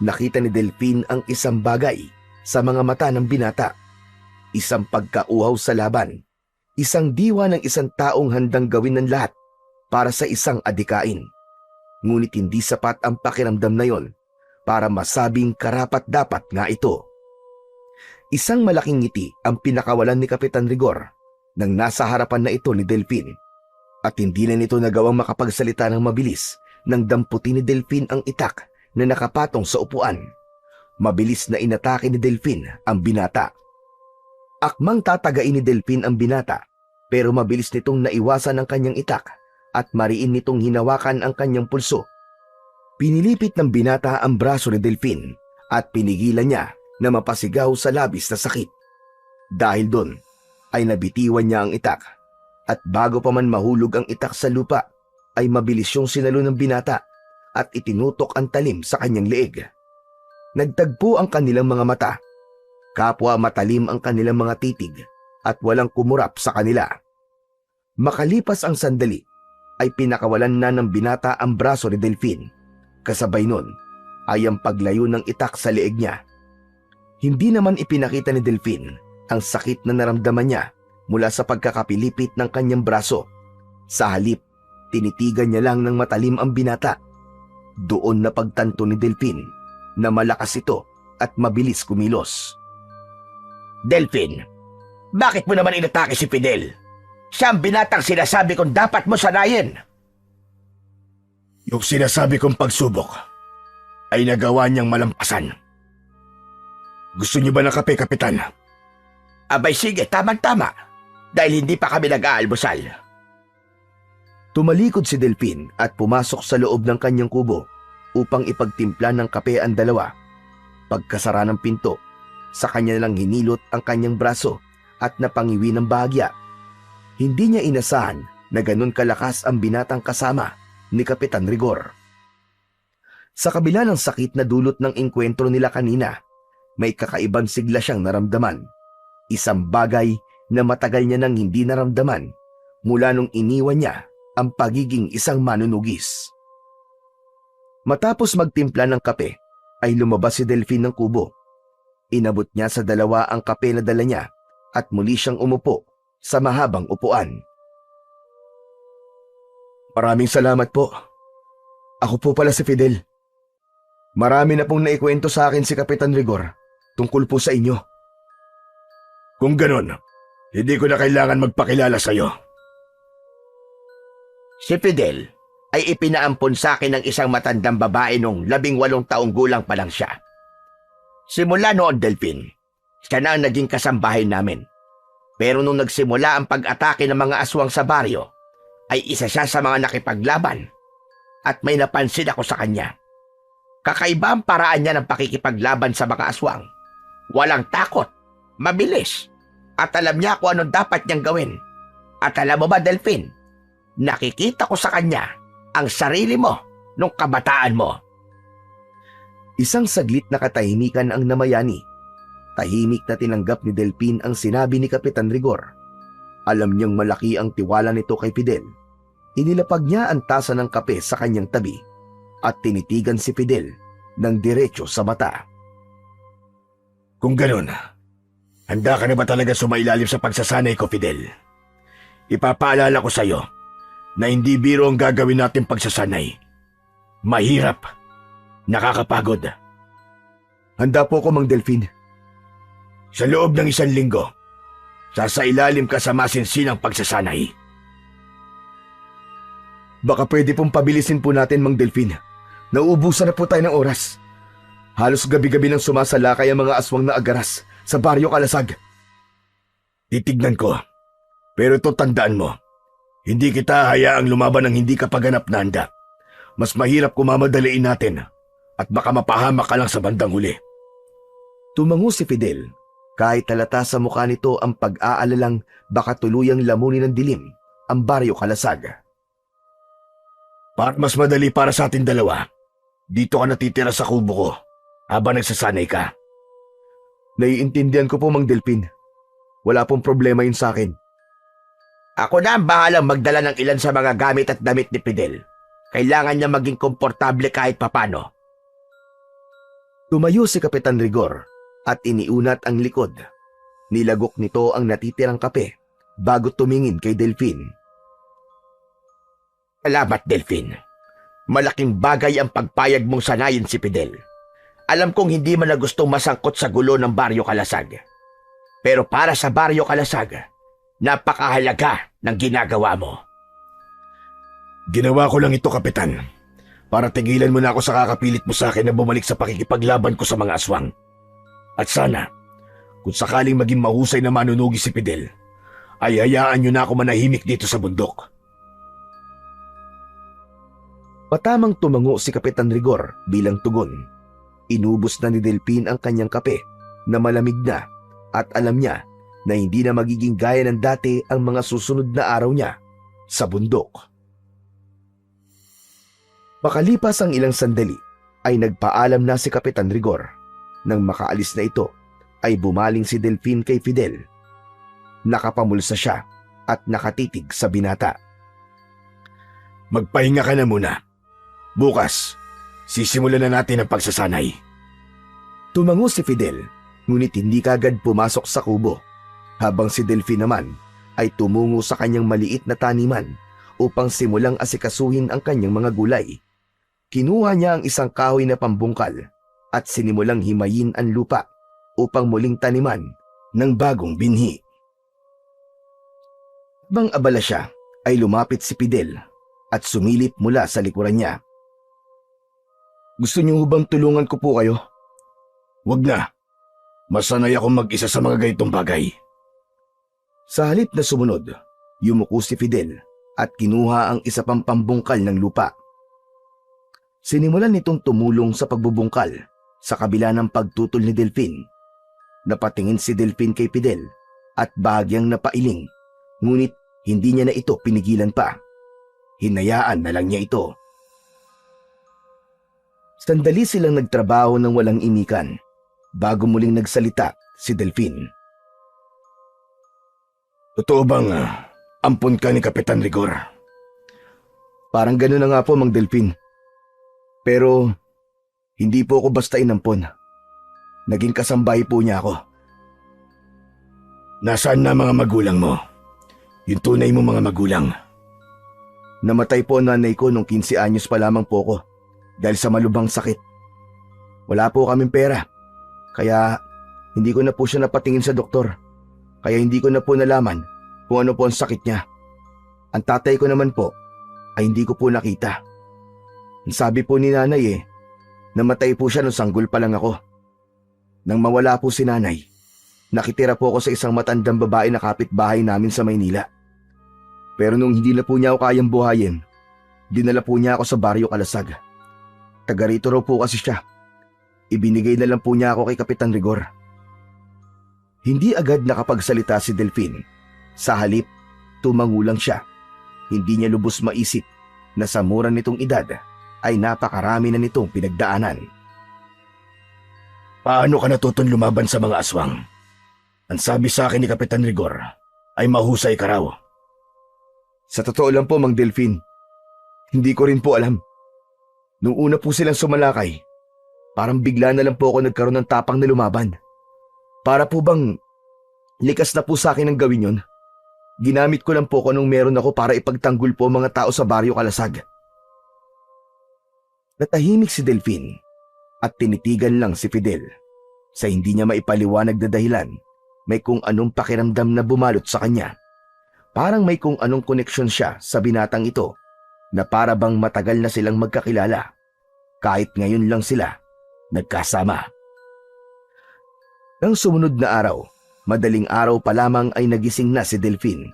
nakita ni Delfin ang isang bagay sa mga mata ng binata. Isang pagkauhaw sa laban. Isang diwa ng isang taong handang gawin ng lahat para sa isang adikain. Ngunit hindi sapat ang pakiramdam na yon para masabing karapat-dapat nga ito. Isang malaking ngiti ang pinakawalan ni Kapitan Rigor nang nasa harapan na ito ni Delfin. At hindi na nito nagawang makapagsalita ng mabilis nang damputin ni Delfin ang itak na nakapatong sa upuan. Mabilis na inatake ni Delfin ang binata. Akmang tatagain ni Delfin ang binata pero mabilis nitong naiwasan ang kanyang itak at mariin nitong hinawakan ang kanyang pulso. Pinilipit ng binata ang braso ni Delfin at pinigilan niya na mapasigaw sa labis na sakit. Dahil doon ay nabitiwan niya ang itak at bago pa man mahulog ang itak sa lupa ay mabilis yung sinalo ng binata at itinutok ang talim sa kanyang leeg. Nagtagpo ang kanilang mga mata. Kapwa matalim ang kanilang mga titig at walang kumurap sa kanila. Makalipas ang sandali ay pinakawalan na ng binata ang braso ni Delfin. Kasabay nun ay ang paglayo ng itak sa leeg niya. Hindi naman ipinakita ni Delfin ang sakit na naramdaman niya mula sa pagkakapilipit ng kanyang braso. Sa halip, tinitigan niya lang ng matalim ang binata. Doon na pagtanto ni Delfin na malakas ito at mabilis kumilos. Delfin, bakit mo naman inatake si Fidel? Siya ang binatang sinasabi kong dapat mo sanayin. Yung sinasabi kong pagsubok, ay nagawa niyang malampasan. Gusto niyo ba ng kape, Kapitan? Abay sige, tamang-tama. Dahil hindi pa kami nag-aalmusal. Tumalikod si Delfin at pumasok sa loob ng kanyang kubo upang ipagtimpla ng kape ang dalawa. Pagkasara ng pinto, sa kanya lang hinilot ang kanyang braso at napangiwi ng bahagya. Hindi niya inasahan na ganun kalakas ang binatang kasama ni Kapitan Rigor. Sa kabila ng sakit na dulot ng engkwentro nila kanina, may kakaibang sigla siyang naramdaman. Isang bagay na matagal niya nang hindi naramdaman mula nung iniwan niya ang pagiging isang manunugis. Matapos magtimpla ng kape, ay lumabas si Delfin ng kubo. Inabot niya sa dalawa ang kape na dala niya at muli siyang umupo sa mahabang upuan. Maraming salamat po. Ako po pala si Fidel. Marami na pong naikwento sa akin si Kapitan Rigor tungkol po sa inyo. Kung ganon, hindi ko na kailangan magpakilala sa'yo. Si Fidel ay ipinaampon sa akin ng isang matandang babae nung 18 taong gulang pa lang siya. Simula noon, Delfin, siya na ang naging kasambahay namin. Pero nung nagsimula ang pag-atake ng mga aswang sa baryo, ay isa siya sa mga nakipaglaban at may napansin ako sa kanya. Kakaiba ang paraan niya ng pakikipaglaban sa mga aswang. Walang takot, mabilis, at alam niya kung anong dapat niyang gawin. At alam mo ba, Delfin, nakikita ko sa kanya ang sarili mo nung kabataan mo. Isang saglit na katahimikan ang namayani. Tahimik na tinanggap ni Delfin ang sinabi ni Kapitan Rigor. Alam niyang malaki ang tiwala nito kay Fidel. Inilapag niya ang tasa ng kape sa kanyang tabi at tinitigan si Fidel ng diretso sa mata. Kung ganon, handa ka na ba talaga sumailalim sa pagsasanay ko, Fidel? Ipapaalala ko sa'yo na hindi biro ang gagawin natin pagsasanay. Mahirap. Nakakapagod. Handa po ko, Mang Delfin. Sa loob ng 1 linggo, sasailalim ka sa masinsinang pagsasanay. Baka pwede pong pabilisin po natin, Mang Delfin. Nauubusan na po tayo ng oras. Halos gabi-gabi nang sumasalakay ang mga aswang na agaras sa Baryo Kalasag. Titignan ko. Pero ito tandaan mo, hindi kita hayaang lumaban ng hindi ka paganap na handa. Mas mahirap kung mamadaliin natin at baka mapahamak ka lang sa bandang huli. Tumango si Fidel. Kahit halata sa mukha nito ang pag-aalalang baka tuluyang lamunin ng dilim ang Baryo Kalasag. Para mas madali para sa atin dalawa, dito ka natitira sa kubo ko habang nagsasanay ka. Naiintindihan ko po, Mang Delfin. Wala pong problema yun sa akin. Ako na ang bahalang magdala ng ilan sa mga gamit at damit ni Fidel. Kailangan niya maging komportable kahit papano. Tumayo si Kapitan Rigor at iniunat ang likod. Nilagok nito ang natitirang kape bago tumingin kay Delfin. Salamat, Delfin. Malaking bagay ang pagpayag mong sanayin si Fidel. Alam kong hindi man na gustong masangkot sa gulo ng Baryo Kalasag. Pero para sa Baryo Kalasag, napakahalaga ng ginagawa mo. Ginawa ko lang ito, Kapitan, para tigilan mo na ako sa kakapilit mo sa akin na bumalik sa pakikipaglaban ko sa mga aswang. At sana, kung sakaling maging mahusay na manunugi si Fidel, ay hayaan niyo na ako manahimik dito sa bundok. Patamang tumango si Kapitan Rigor bilang tugon. Inubos na ni Delfin ang kanyang kape na malamig na at alam niya na hindi na magiging gaya ng dati ang mga susunod na araw niya sa bundok. Makalipas ang ilang sandali ay nagpaalam na si Kapitan Rigor. Nang makaalis na ito ay bumaling si Delfin kay Fidel. Nakapamulsa siya at nakatitig sa binata. Magpahinga ka na muna. Bukas, sisimulan na natin ang pagsasanay. Tumango si Fidel, ngunit hindi kagad pumasok sa kubo, habang si Delfin naman ay tumungo sa kanyang maliit na taniman upang simulang asikasuhin ang kanyang mga gulay. Kinuha niya ang isang kahoy na pambungkal at sinimulang himayin ang lupa upang muling taniman ng bagong binhi. Habang abala siya, ay lumapit si Fidel at sumilip mula sa likuran niya. Gusto niyo bang tulungan ko po kayo? Wag na. Masanay akong mag-isa sa mga ganitong bagay. Sa halip na sumunod, yumuko si Fidel at kinuha ang isa pang pambungkal ng lupa. Sinimulan nitong tumulong sa pagbubungkal sa kabila ng pagtutol ni Delfin. Napatingin si Delfin kay Fidel at bahagyang napailing, ngunit hindi niya na ito pinigilan pa. Hinayaan na lang niya ito. Sandali silang nagtrabaho ng walang imikan bago muling nagsalita si Delfin. Totoo bang ampon ka ni Kapitan Rigor? Parang gano'n na nga po, Mang Delfin. Pero hindi po ako basta inampon. Naging kasambahay po niya ako. Nasaan na mga magulang mo? Yung tunay mo mga magulang. Namatay po ang nanay ko nung 15 anyos pa lamang po ako dahil sa malubhang sakit. Wala po kaming pera, kaya hindi ko na po siya napatingin sa doktor. Kaya hindi ko na po nalaman kung ano po ang sakit niya. Ang tatay ko naman po ay hindi ko po nakita. Ang sabi po ni nanay namatay po siya nung sanggol pa lang ako. Nang mawala po si nanay, nakitira po ako sa isang matandang babae na kapitbahay namin sa Maynila. Pero nung hindi na po niya ako kayang buhayin, dinala po niya ako sa Baryo Kalasag. Taga rito raw po kasi siya. Ibinigay na lang po niya ako kay Kapitan Rigor. Hindi agad nakapagsalita si Delfin. Sa halip, tumangulang siya. Hindi niya lubos maisip na sa mura nitong edad ay napakarami na nitong pinagdaanan. Paano ka natutong lumaban sa mga aswang? Ang sabi sa akin ni Kapitan Rigor ay mahusay ka raw. Sa totoo lang po, Mang Delfin, hindi ko rin po alam. Nung una po silang sumalakay, parang bigla na lang po ako nagkaroon ng tapang na lumaban. Para po bang likas na po sa akin ang gawin yun? Ginamit ko lang po kung anong meron ako para ipagtanggol po mga tao sa Baryo Kalasag. Natahimik si Delfin at tinitigan lang si Fidel. Sa hindi niya maipaliwanag na dahilan, may kung anong pakiramdam na bumalot sa kanya. Parang may kung anong koneksyon siya sa binatang ito na para bang matagal na silang magkakilala. Kahit ngayon lang sila nagkasama. Nang sumunod na araw, madaling araw pa lamang ay nagising na si Delfin.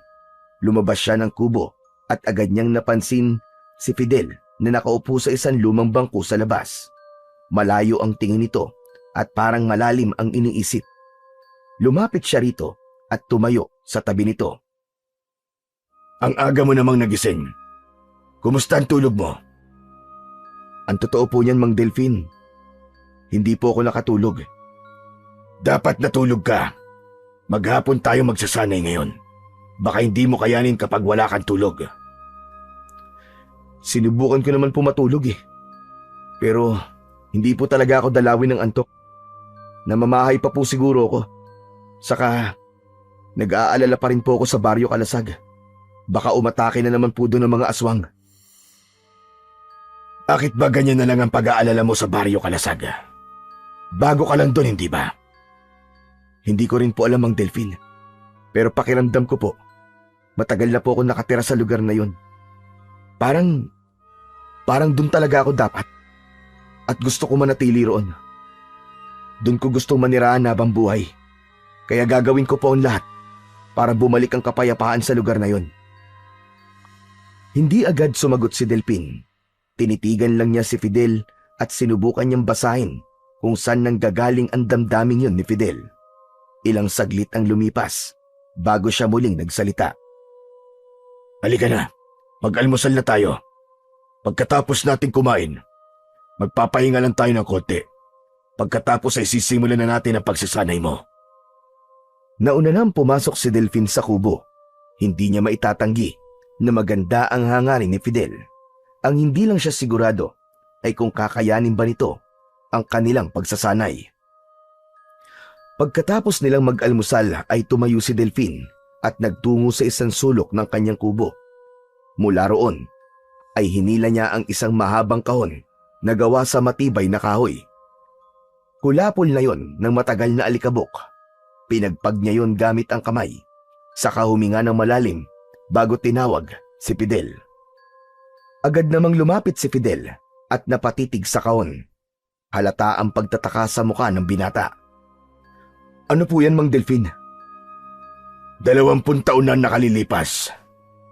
Lumabas siya ng kubo at agad niyang napansin si Fidel na nakaupo sa isang lumang bangko sa labas. Malayo ang tingin nito at parang malalim ang iniisip. Lumapit siya rito at tumayo sa tabi nito. Ang aga mo namang nagising. Kumusta ang tulog mo? Ang totoo po niyan, Mang Delfin, hindi po ako nakatulog. Dapat natulog ka. Maghapon tayo magsasanay ngayon. Baka hindi mo kayanin kapag wala kang tulog. Sinubukan ko naman po matulog Pero hindi po talaga ako dalawin ng antok. Namamahay pa po siguro ako. Saka nag-aalala pa rin po ako sa Baryo Kalasag. Baka umatake na naman po doon ng mga aswang. Bakit ba ganyan na lang ang pag-aalala mo sa Baryo Kalasag? Bago ka lang doon, hindi ba? Hindi ko rin po alam, Mang Delfin. Pero pakiramdam ko po, matagal na po ako nakatira sa lugar na yun. Parang doon talaga ako dapat. At gusto ko manatili roon. Doon ko gustong manirahan habang buhay. Kaya gagawin ko po ang lahat para bumalik ang kapayapaan sa lugar na yun. Hindi agad sumagot si Delfin. Tinitigan lang niya si Fidel at sinubukan niyang basahin kung saan nanggagaling ang damdaming yun ni Fidel. Ilang saglit ang lumipas bago siya muling nagsalita. Halika na, mag-almusal na tayo. Pagkatapos natin kumain, magpapahinga lang tayo ng konti. Pagkatapos ay sisimulan na natin ang pagsasanay mo. Nauna nang pumasok si Delfin sa kubo. Hindi niya maitatanggi na maganda ang hangarin ni Fidel. Ang hindi lang siya sigurado ay kung kakayanin ba nito ang kanilang pagsasanay. Pagkatapos nilang mag-almusal ay tumayo si Delfin at nagtungo sa isang sulok ng kanyang kubo. Mula roon ay hinila niya ang isang mahabang kahon na gawa sa matibay na kahoy. Kulapol na yon ng matagal na alikabok. Pinagpag niya yon gamit ang kamay, saka huminga ng malalim bago tinawag si Fidel. Agad namang lumapit si Fidel at napatitig sa kahon. Halata ang pagtataka sa mukha ng binata. Ano po yan, Mang Delfin? 20 taon na nakalilipas.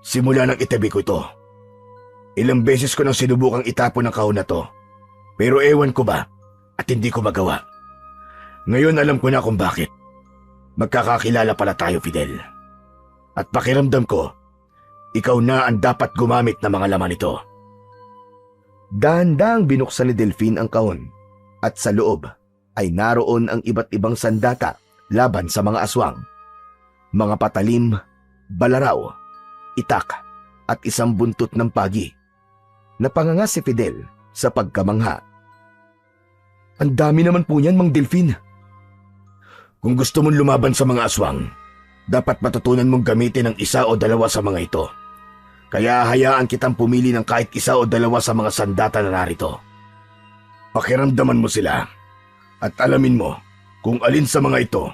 Simula nang itabi ko ito. Ilang beses ko nang sinubukang itapon ang kahon na to. Pero ewan ko ba at hindi ko magawa. Ngayon alam ko na kung bakit. Magkakakilala pala tayo, Fidel. At pakiramdam ko, ikaw na ang dapat gumamit ng mga laman nito. Dahan-dahang binuksan ni Delfin ang kahon at sa loob ay naroon ang iba't ibang sandata laban sa mga aswang. Mga patalim, balaraw, itak at isang buntot ng pagi. Napanganga si Fidel sa pagkamangha. Ang dami naman po niyan, Mang Delfin. Kung gusto mong lumaban sa mga aswang, dapat matutunan mong gamitin ang isa o dalawa sa mga ito. Kaya hayaan kitang pumili ng kahit isa o dalawa sa mga sandata na narito. Pakiramdaman mo sila at alamin mo kung alin sa mga ito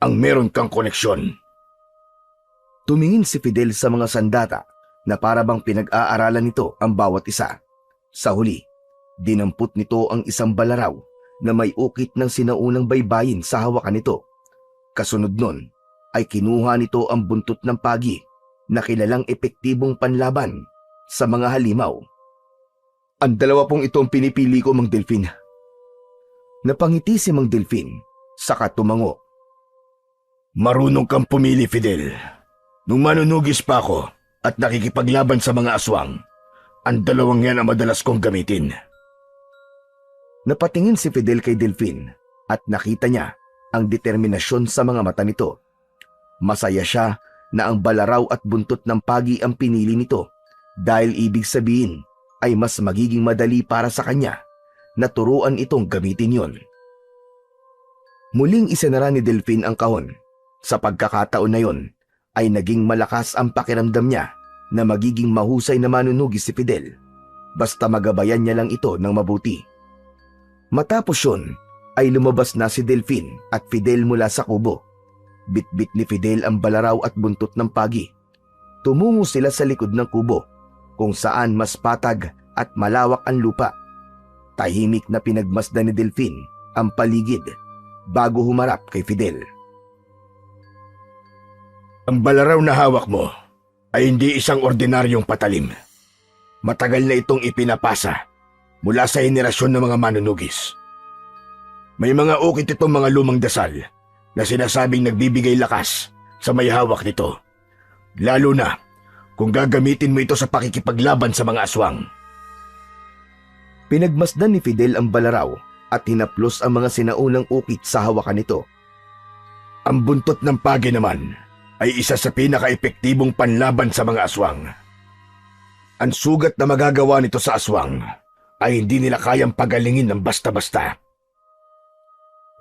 ang meron kang koneksyon. Tumingin si Fidel sa mga sandata na para bang pinag-aaralan nito ang bawat isa. Sa huli, dinampot nito ang isang balaraw na may ukit ng sinaunang baybayin sa hawakan nito. Kasunod nun ay kinuha nito ang buntot ng pagi na kilalang epektibong panlaban sa mga halimaw. Ang dalawa pong ito ang pinipili ko, Mang Delfin. Napangiti si Mang Delfin, saka tumango. Marunong kang pumili, Fidel. Nung manunugis pa ako at nakikipaglaban sa mga aswang, ang dalawang yan ang madalas kong gamitin. Napatingin si Fidel kay Delfin at nakita niya ang determinasyon sa mga mata nito. Masaya siya na ang balaraw at buntot ng pagi ang pinili nito dahil ibig sabihin ay mas magiging madali para sa kanya na turuan itong gamitin yon. Muling isinara ni Delfin ang kahon. Sa pagkakataon na yon ay naging malakas ang pakiramdam niya na magiging mahusay na manunugis si Fidel basta magabayan niya lang ito ng mabuti. Matapos yun ay lumabas na si Delfin at Fidel mula sa kubo. Bitbit ni Fidel ang balaraw at buntot ng pagi. Tumungo sila sa likod ng kubo kung saan mas patag at malawak ang lupa. Tahimik na pinagmasdan ni Delfin ang paligid bago humarap kay Fidel. Ang balaraw na hawak mo ay hindi isang ordinaryong patalim. Matagal na itong ipinapasa mula sa henerasyon ng mga manunugis. May mga ukit itong mga lumang dasal na sinasabing nagbibigay lakas sa may hawak nito. Lalo na kung gagamitin mo ito sa pakikipaglaban sa mga aswang. Pinagmasdan ni Fidel ang balaraw at hinaplos ang mga sinaunang ukit sa hawakan nito. Ang buntot ng pagi naman ay isa sa pinaka-epektibong panlaban sa mga aswang. Ang sugat na magagawa nito sa aswang ay hindi nila kayang pagalingin ng basta-basta.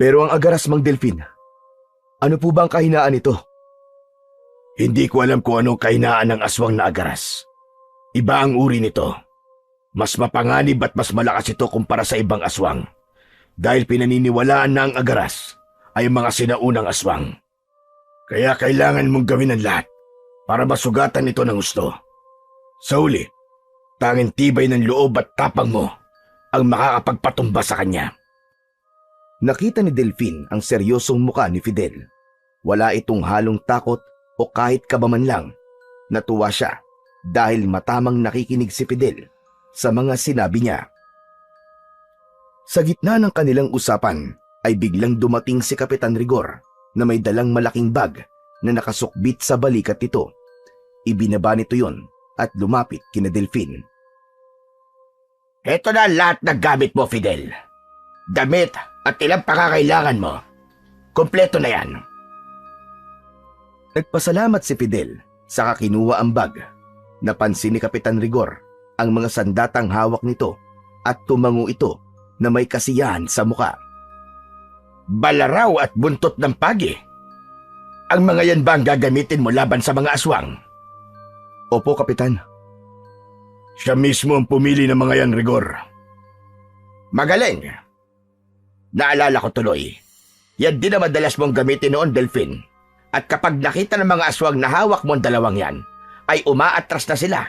Pero ang agaras, Mang Delfin, ano po ba ang kahinaan nito? Hindi ko alam kung anong kahinaan ng aswang na agaras. Iba ang uri nito. Mas mapanganib at mas malakas ito kumpara sa ibang aswang. Dahil pinaniniwalaan na ang agaras ay mga sinaunang aswang. Kaya kailangan mong gawin ang lahat para masugatan ito ng gusto. Sa huli, tanging tibay ng loob at tapang mo ang makakapagpatumba sa kanya. Nakita ni Delfin ang seryosong muka ni Fidel. Wala itong halong takot o kahit kaba man lang. Natuwa siya dahil matamang nakikinig si Fidel sa mga sinabi niya. Sa gitna ng kanilang usapan ay biglang dumating si Kapitan Rigor na may dalang malaking bag na nakasukbit sa balikat nito. Ibinaba nito yon at lumapit kina Delfin. Heto na lahat ng gamit mo, Fidel. Damit at ilang pakakailangan mo. Kompleto na yan. Nagpasalamat si Fidel saka kinuha ang bag. Napansin ni Kapitan Rigor ang mga sandatang hawak nito at tumango ito na may kasiyahan sa muka. Balaraw at buntot ng pagi. Ang mga yan ba ang gagamitin mo laban sa mga aswang? Opo, Kapitan. Siya mismo ang pumili ng mga yan, Rigor. Magaling. Naalala ko tuloy. Yan din na madalas mong gamitin noon, Delfin. At kapag nakita ng mga aswang na hawak mo ang dalawang yan, ay umaatras na sila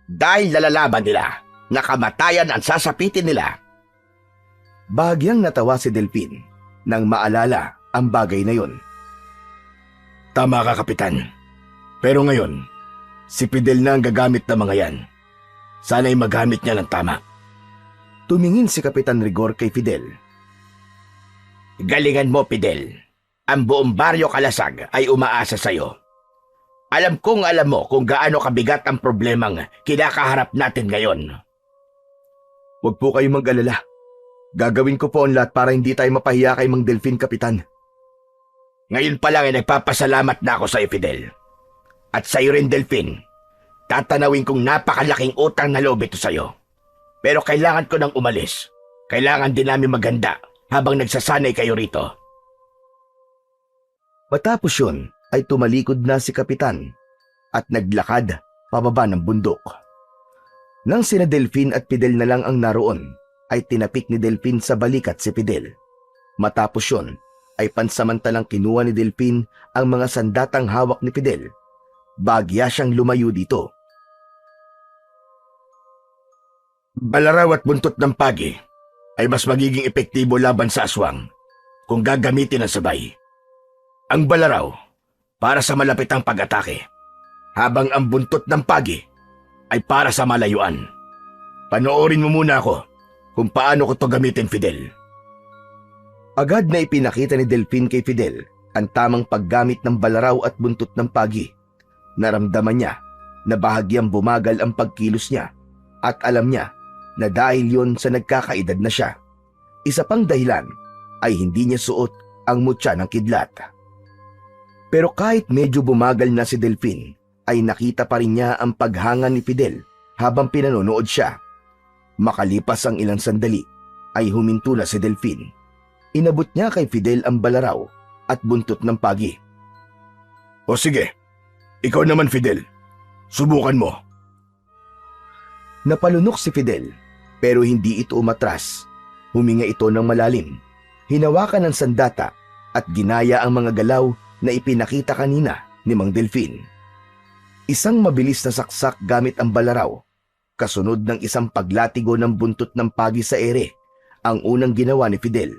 dahil nalalaman nila na kamatayan ang sasapitin nila. Bahagyang natawa si Delfin nang maalala ang bagay na yon. Tama ka, Kapitan. Pero ngayon, si Fidel na ang gagamit ng mga yan. Sana'y magamit niya ng tama. Tumingin si Kapitan Rigor kay Fidel. Galingan mo, Fidel. Ang buong baryo Kalasag ay umaasa sa'yo. Alam kong alam mo kung gaano kabigat ang problemang kinakaharap natin ngayon. Huwag po kayong mag-alala. Gagawin ko po ang lahat para hindi tayo mapahiya kay Mang Delfin, Kapitan. Ngayon pa lang ay nagpapasalamat na ako sa'yo, Fidel. At sa'yo rin, Delfin. Tatanawin kong napakalaking utang na loob ito sa'yo. Pero kailangan ko nang umalis. Kailangan din namin maganda habang nagsasanay kayo rito. Matapos yun ay tumalikod na si Kapitan at naglakad pababa ng bundok. Nang sina Delfin at Fidel na lang ang naroon, ay tinapik ni Delfin sa balikat si Fidel. Matapos yun, ay pansamantalang kinuha ni Delfin ang mga sandatang hawak ni Fidel. Bagya siyang lumayo dito. Balaraw at buntot ng pagi ay mas magiging epektibo laban sa aswang kung gagamitin ng sabay. Ang balaraw para sa malapitang pag-atake, habang ang buntot ng pagi ay para sa malayuan. Panoorin mo muna ako kung paano ko to gamitin, Fidel. Agad na ipinakita ni Delfin kay Fidel ang tamang paggamit ng balaraw at buntot ng pagi. Naramdaman niya na bahagyang bumagal ang pagkilos niya at alam niya na dahil yon sa nagkakaedad na siya. Isa pang dahilan ay hindi niya suot ang mutya ng kidlat. Pero kahit medyo bumagal na si Delfin, ay nakita pa rin niya ang paghanga ni Fidel habang pinanonood siya. Makalipas ang ilang sandali, ay huminto na si Delfin. Inabot niya kay Fidel ang balaraw at buntot ng pagi. O sige, ikaw naman, Fidel. Subukan mo. Napalunok si Fidel, pero hindi ito umatras. Huminga ito ng malalim. Hinawakan ng sandata at ginaya ang mga galaw na ipinakita kanina ni Mang Delfin. Isang mabilis na saksak gamit ang balaraw, kasunod ng isang paglatigo ng buntot ng pagi sa ere, ang unang ginawa ni Fidel.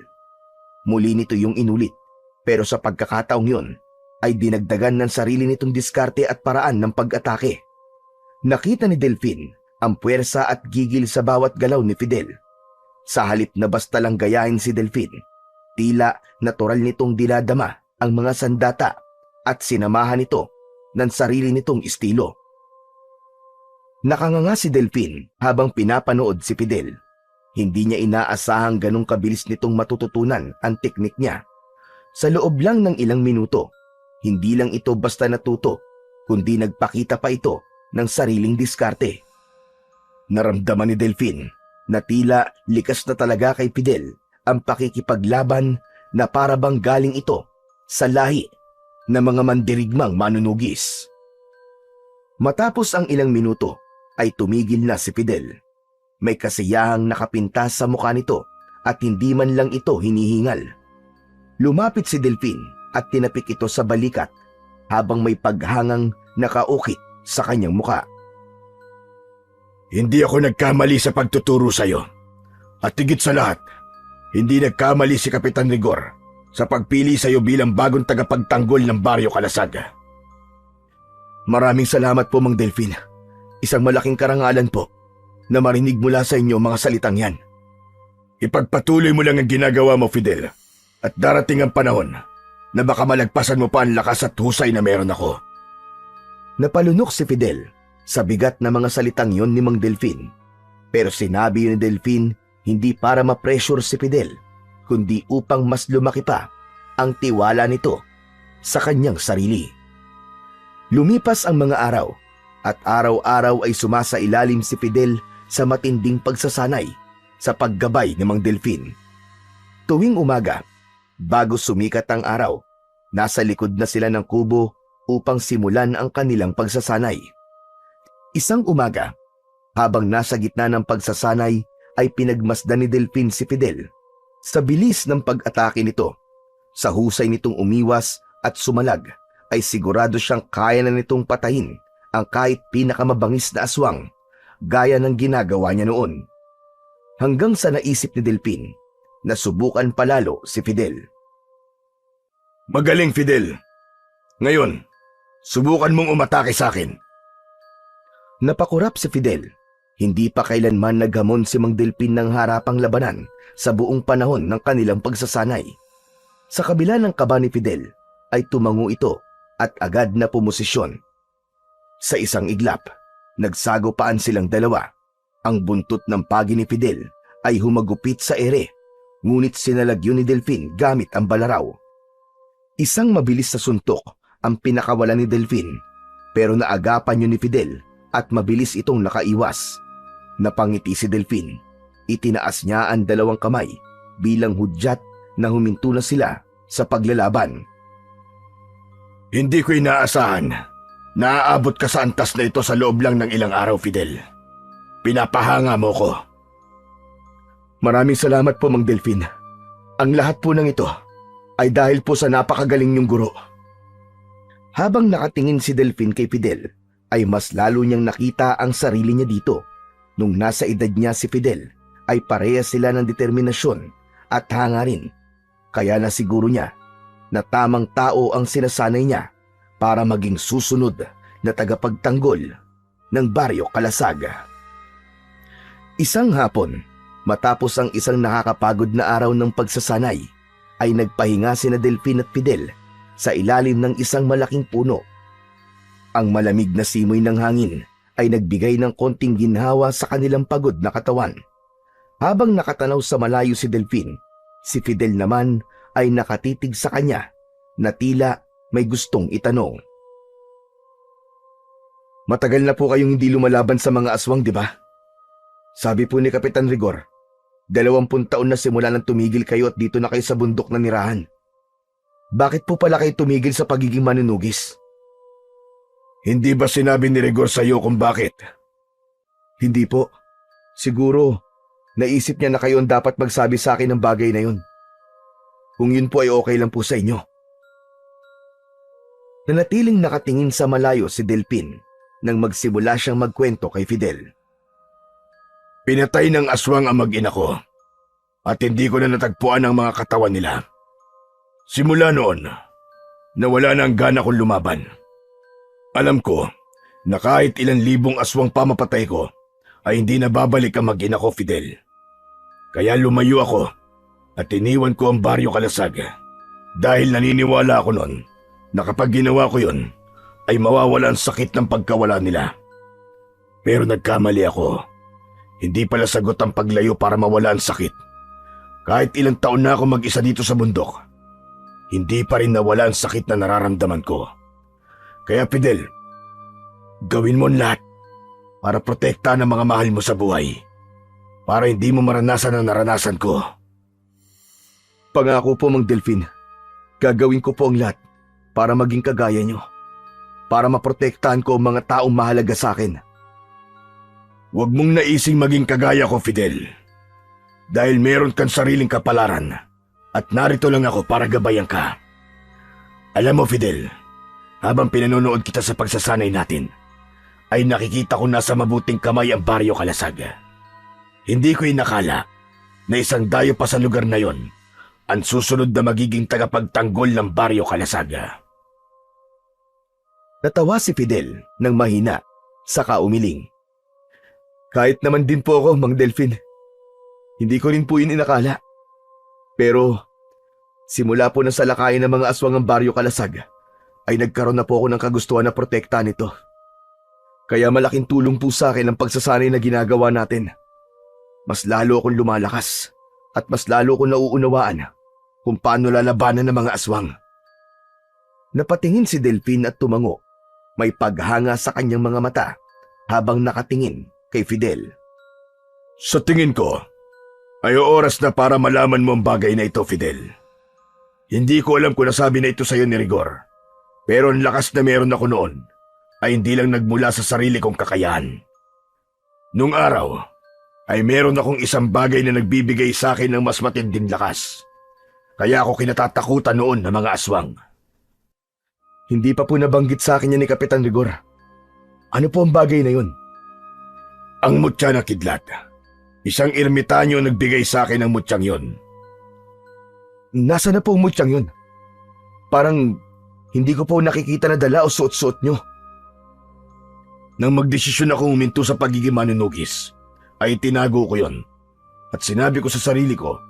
Muli nito yung inulit, pero sa pagkakataong yun, ay dinagdagan ng sarili nitong diskarte at paraan ng pag-atake. Nakita ni Delfin ang puwersa at gigil sa bawat galaw ni Fidel. Sa halip na basta lang gayahin si Delfin, tila natural nitong dinadama ang mga sandata at sinamahan nito ng sarili nitong estilo. Nakanganga si Delfin habang pinapanood si Fidel. Hindi niya inaasahang ganong kabilis nitong matututunan ang teknik niya. Sa loob lang ng ilang minuto, hindi lang ito basta natuto, kundi nagpakita pa ito ng sariling diskarte. Naramdaman ni Delfin na tila likas na talaga kay Fidel ang pakikipaglaban na parabang galing ito sa lahi ng mga mandirigmang manunugis. Matapos ang ilang minuto, ay tumigil na si Fidel. May kasiyahang nakapintas sa mukha nito at hindi man lang ito hinihingal. Lumapit si Delfin at tinapik ito sa balikat habang may paghangang nakaukit sa kanyang mukha. Hindi ako nagkamali sa pagtuturo sa'yo. At higit sa lahat, hindi nagkamali si Kapitan Rigor sa pagpili sa'yo bilang bagong tagapagtanggol ng Baryo Kalasag. Maraming salamat po, Mang Delfin. Isang malaking karangalan po na marinig mula sa inyo mga salitang yan. Ipagpatuloy mo lang ang ginagawa mo, Fidel, at darating ang panahon na baka malagpasan mo pa ang lakas at husay na meron ako. Napalunok si Fidel sa bigat na mga salitang yon ni Mang Delfin. Pero sinabi yun ni Delfin hindi para ma-pressure si Fidel, kundi upang mas lumaki pa ang tiwala nito sa kanyang sarili. Lumipas ang mga araw at araw-araw ay sumasailalim si Fidel sa matinding pagsasanay sa paggabay ni Mang Delfin. Tuwing umaga, bago sumikat ang araw, nasa likod na sila ng kubo upang simulan ang kanilang pagsasanay. Isang umaga, habang nasa gitna ng pagsasanay, ay pinagmasdan ni Delfin si Fidel. Sa bilis ng pag-atake nito, sa husay nitong umiwas at sumalag, ay sigurado siyang kaya na nitong patayin ang kahit pinakamabangis na aswang, gaya ng ginagawa niya noon. Hanggang sa naisip ni Delfin Nasubukan palalo si Fidel. Magaling, Fidel. Ngayon, subukan mong umatake sa akin. Napakurap si Fidel. Hindi pa kailanman naghamon si Mang Delfin ng harapang labanan sa buong panahon ng kanilang pagsasanay. Sa kabila ng kaba ni Fidel ay tumango ito at agad na pumosisyon. Sa isang iglap, nagsagupaan silang dalawa. Ang buntot ng pagi ni Fidel ay humagupit sa ere, ngunit sinalagyo ni Delfin gamit ang balaraw. Isang mabilis na suntok ang pinakawalan ni Delfin, pero naagapan yun ni Fidel at mabilis itong nakaiwas. Napangiti si Delfin. Itinaas niya ang dalawang kamay bilang hudyat na huminto na sila sa paglalaban. Hindi ko inaasahan. Naaabot ka sa antas na ito sa loob lang ng ilang araw, Fidel. Pinapahanga mo ko. Maraming salamat po, Mang Delfin. Ang lahat po ng ito ay dahil po sa napakagaling niyong guro. Habang nakatingin si Delfin kay Fidel, ay mas lalo niyang nakita ang sarili niya dito. Nung nasa edad niya si Fidel, ay parehas sila ng determinasyon at hangarin. Kaya na siguro niya na tamang tao ang sinasanay niya para maging susunod na tagapagtanggol ng Baryo Kalasag. Isang hapon, matapos ang isang nakakapagod na araw ng pagsasanay, ay nagpahinga sina Delfin at Fidel sa ilalim ng isang malaking puno. Ang malamig na simoy ng hangin ay nagbigay ng konting ginhawa sa kanilang pagod na katawan. Habang nakatanaw sa malayo si Delfin, si Fidel naman ay nakatitig sa kanya na tila may gustong itanong. Matagal na po kayong hindi lumalaban sa mga aswang, di ba? Sabi po ni Kapitan Rigor, 20 taon na simula nang tumigil kayo at dito na kayo sa bundok na nirahan. Bakit po pala kayo tumigil sa pagiging manunugis? Hindi ba sinabi ni Rigor sa iyo kung bakit? Hindi po. Siguro, naisip niya na kayo ang dapat magsabi sa akin ng bagay na yun. Kung yun po ay okay lang po sa inyo. Nanatiling nakatingin sa malayo si Delfin nang magsimula siyang magkwento kay Fidel. Pinatay ng aswang ang mag-ina ko at hindi ko na natagpuan ang mga katawan nila. Simula noon, nawala na ang gana kong lumaban. Alam ko na kahit ilang libong aswang pa mapatay ko, ay hindi na babalik ang mag-ina ko, Fidel. Kaya lumayo ako at iniwan ko ang Baryo Kalasag dahil naniniwala ako noon na kapag ginawa ko yun, ay mawawala ang sakit ng pagkawala nila. Pero nagkamali ako. Hindi pala sagot ang paglayo para mawala ang sakit. Kahit ilang taon na ako mag-isa dito sa bundok, hindi pa rin nawala ang sakit na nararamdaman ko. Kaya Fidel, gawin mo ang lahat para protektahan ang mga mahal mo sa buhay. Para hindi mo maranasan ang naranasan ko. Pangako po, Mang Delfin. Gagawin ko po ang lahat para maging kagaya nyo. Para maprotektahan ko ang mga taong mahalaga sa akin. Huwag mong naising maging kagaya ko, Fidel. Dahil meron kang sariling kapalaran at narito lang ako para gabayan ka. Alam mo, Fidel, habang pinanonood kita sa pagsasanay natin, ay nakikita ko na sa mabuting kamay ang Baryo Kalasag. Hindi ko inakala na isang dayo pa sa lugar na yon ang susunod na magiging tagapagtanggol ng Baryo Kalasag. Natawa si Fidel ng mahina, saka umiling. Kahit naman din po ako, Mang Delfin. Hindi ko rin po yun inakala. Pero, simula po na salakayin ng mga aswang ang Baryo Kalasag, ay nagkaroon na po ako ng kagustuhan na protektahan ito. Kaya malaking tulong po sa akin ang pagsasanay na ginagawa natin. Mas lalo akong lumalakas at mas lalo akong nauunawaan kung paano lalabanan ng mga aswang. Napatingin si Delfin at tumango. May paghanga sa kanyang mga mata habang nakatingin kay Fidel. Sa tingin ko, ay oras na para malaman mo ang bagay na ito, Fidel. Hindi ko alam kung nasabi na ito sa iyo ni Rigor, pero ang lakas na meron ako noon ay hindi lang nagmula sa sarili kong kakayahan. Nung araw, ay meron akong isang bagay na nagbibigay sa akin ng mas matinding lakas. Kaya ako kinatatakutan noon ng mga aswang. Hindi pa po nabanggit sa akin yan ni Kapitan Rigor. Ano po ang bagay na yun? Ang mutya na kidlat. Isang ermitanyo nagbigay sa akin ng mutyang yon. Nasa na po ang mutyang yun? Parang hindi ko po nakikita na dala o suot-suot nyo. Nang magdesisyon akong huminto sa pagiging manunugis, ay tinago ko yon. At sinabi ko sa sarili ko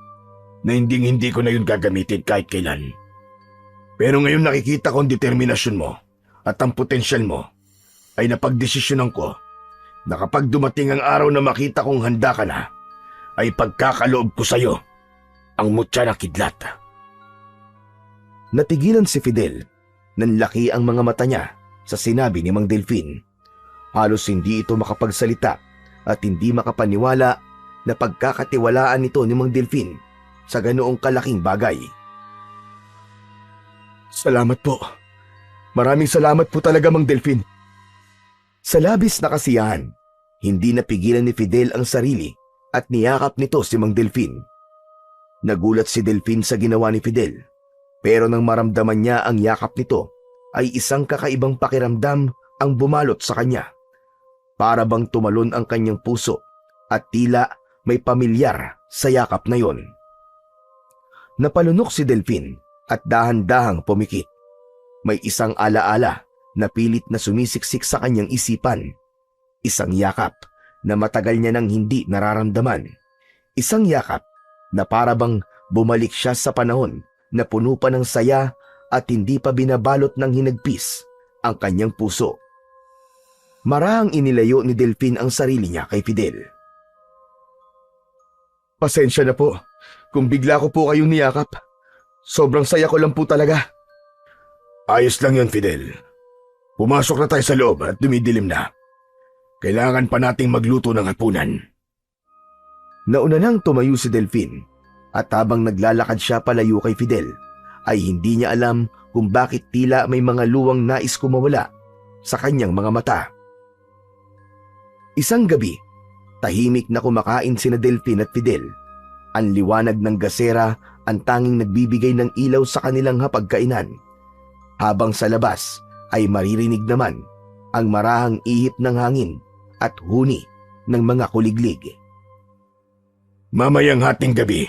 na hindi ko na yun gagamitin kahit kailan. Pero ngayon nakikita ko ang determinasyon mo at ang potensyal mo, ay napagdesisyonan ko na kapag dumating ang araw na makita kong handa ka na, ay pagkakaloob ko sa iyo ang mutya na kidlat. Natigilan si Fidel. Nanlaki ang mga mata niya sa sinabi ni Mang Delfin. Halos hindi ito makapagsalita at hindi makapaniwala na pagkakatiwalaan nito ni Mang Delfin sa ganoong kalaking bagay. Salamat po. Maraming salamat po talaga, Mang Delfin. Sa labis na kasiyahan, hindi napigilan ni Fidel ang sarili at niyakap nito si Mang Delfin. Nagulat si Delfin sa ginawa ni Fidel, pero nang maramdaman niya ang yakap nito, ay isang kakaibang pakiramdam ang bumalot sa kanya. Para bang tumalon ang kanyang puso at tila may pamilyar sa yakap na yon. Napalunok si Delfin at dahan-dahang pumikit. May isang alaala na pilit na sumisiksik sa kanyang isipan. Isang yakap na matagal niya nang hindi nararamdaman. Isang yakap na para bang bumalik siya sa panahon na puno pa ng saya at hindi pa binabalot ng hinagpis ang kanyang puso. Marahang inilayo ni Delfin ang sarili niya kay Fidel. Pasensya na po kung bigla ko po kayong niyakap. Sobrang saya ko lang po talaga. Ayos lang yun, Fidel. Pumasok na tayo sa loob at dumidilim na. Kailangan pa nating magluto ng hapunan. Nauna nang tumayo si Delfin at habang naglalakad siya palayo kay Fidel, ay hindi niya alam kung bakit tila may mga luwang nais kumawala sa kanyang mga mata. Isang gabi, tahimik na kumakain sina Delfin at Fidel. Ang liwanag ng gasera ang tanging nagbibigay ng ilaw sa kanilang hapagkainan. Habang sa labas ay maririnig naman ang marahang ihip ng hangin at huni ng mga kuliglig. Mamayang hating gabi,